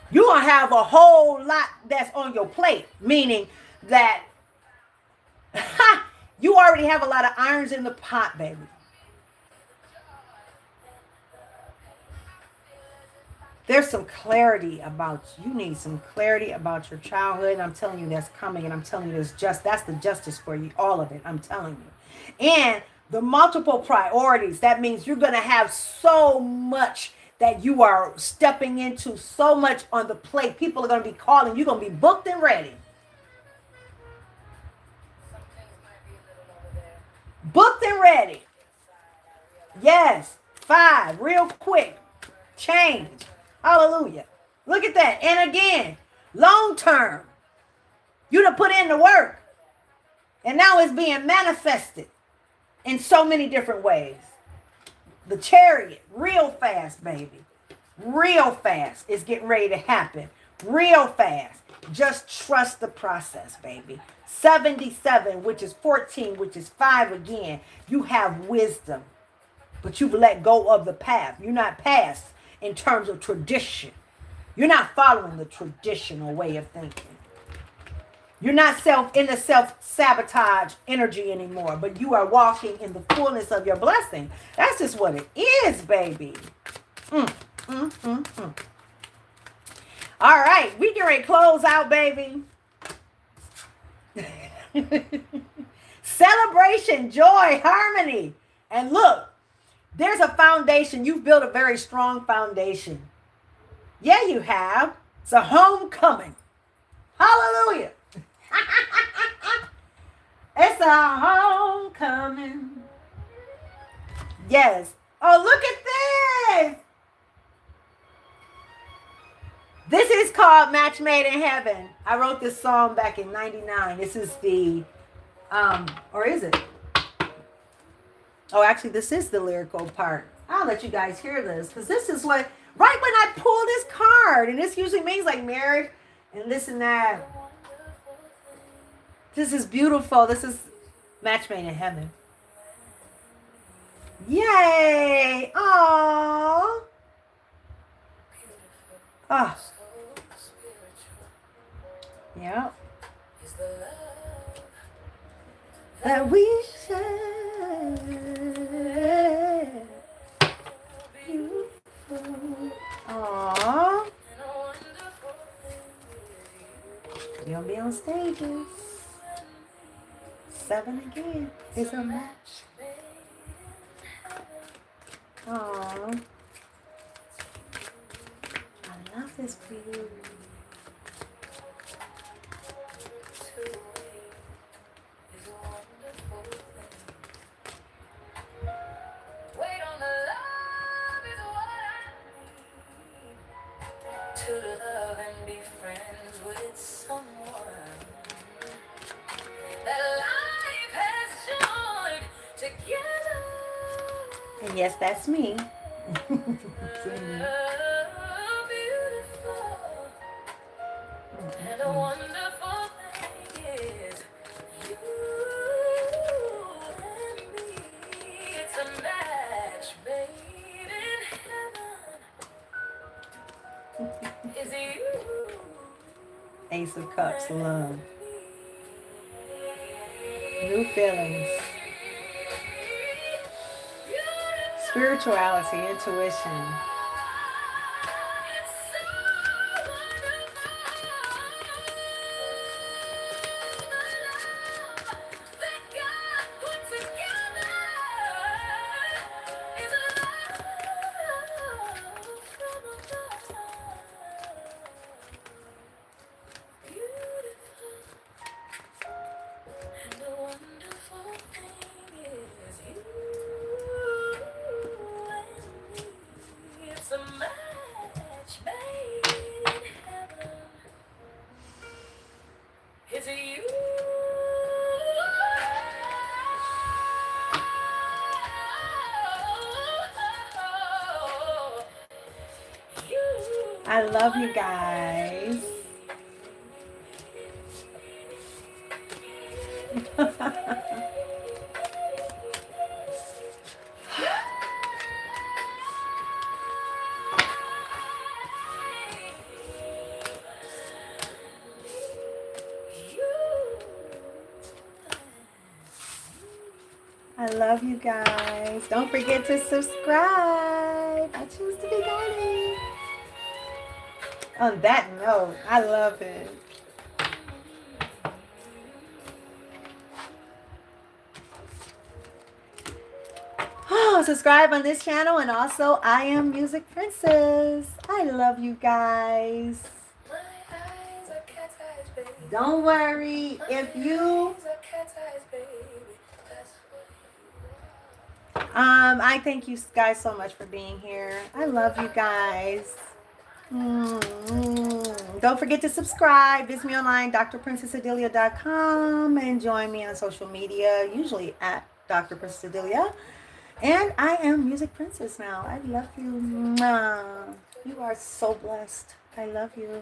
You're going to have a whole lot that's on your plate, meaning that you already have a lot of irons in the pot, baby. There's some clarity about, you need some clarity about your childhood. And I'm telling you that's coming. And I'm telling you that's the justice for you. All of it. I'm telling you. And the multiple priorities. That means you're going to have so much that you are stepping into, so much on the plate. People are going to be calling. You're going to be booked and ready. Booked and ready. Yes. 5. Real quick. Change. Hallelujah. Look at that. And again, long term. You done put in the work. And now it's being manifested in so many different ways. The Chariot. Real fast, baby. Real fast. It's getting ready to happen. Real fast. Just trust the process, baby. 77, which is 14, which is 5 again. You have wisdom. But you've let go of the path. You're not past in terms of tradition. You're not following the traditional way of thinking. You're not in the self-sabotage energy anymore, but you are walking in the fullness of your blessing. That's just what it is, baby. All right, we get ready to close out, baby. Celebration, joy, harmony. And look, there's a foundation. You've built a very strong foundation. Yeah, you have. It's a homecoming. Hallelujah. It's a homecoming. Yes. Oh, look at this. This is called Match Made in Heaven. I wrote this song back in 99. This is the, or is it? Oh, actually, this is the lyrical part. I'll let you guys hear this because this is what, right when I pull this card, and this usually means like marriage and this and that. This is beautiful. This is Match Made in Heaven. Yay! Aww. Ah. Yep. That we share. Beautiful. Aww. You're gonna be on stages. 7 again. It's a match. Aww. I love this for you. To love and be friends with someone that life has joined together. And yes, that's me. Beautiful and a wonderful thing is you and me. It's a match made in heaven. Is you? Ace of Cups, love. New feelings. Spirituality, intuition. I love you guys. I love you guys. Don't forget to subscribe. I choose to be guided. On that note, I love it. Oh, subscribe on this channel, and also I am Music Princess. I love you guys. Don't worry if you I thank you guys so much for being here. I love you guys. Don't forget to subscribe. Visit me online, drprincess-Odilia.com, and join me on social media, usually at Dr. Princess-Odilia. And I am Music Princess now. I love you. You are so blessed. I love you.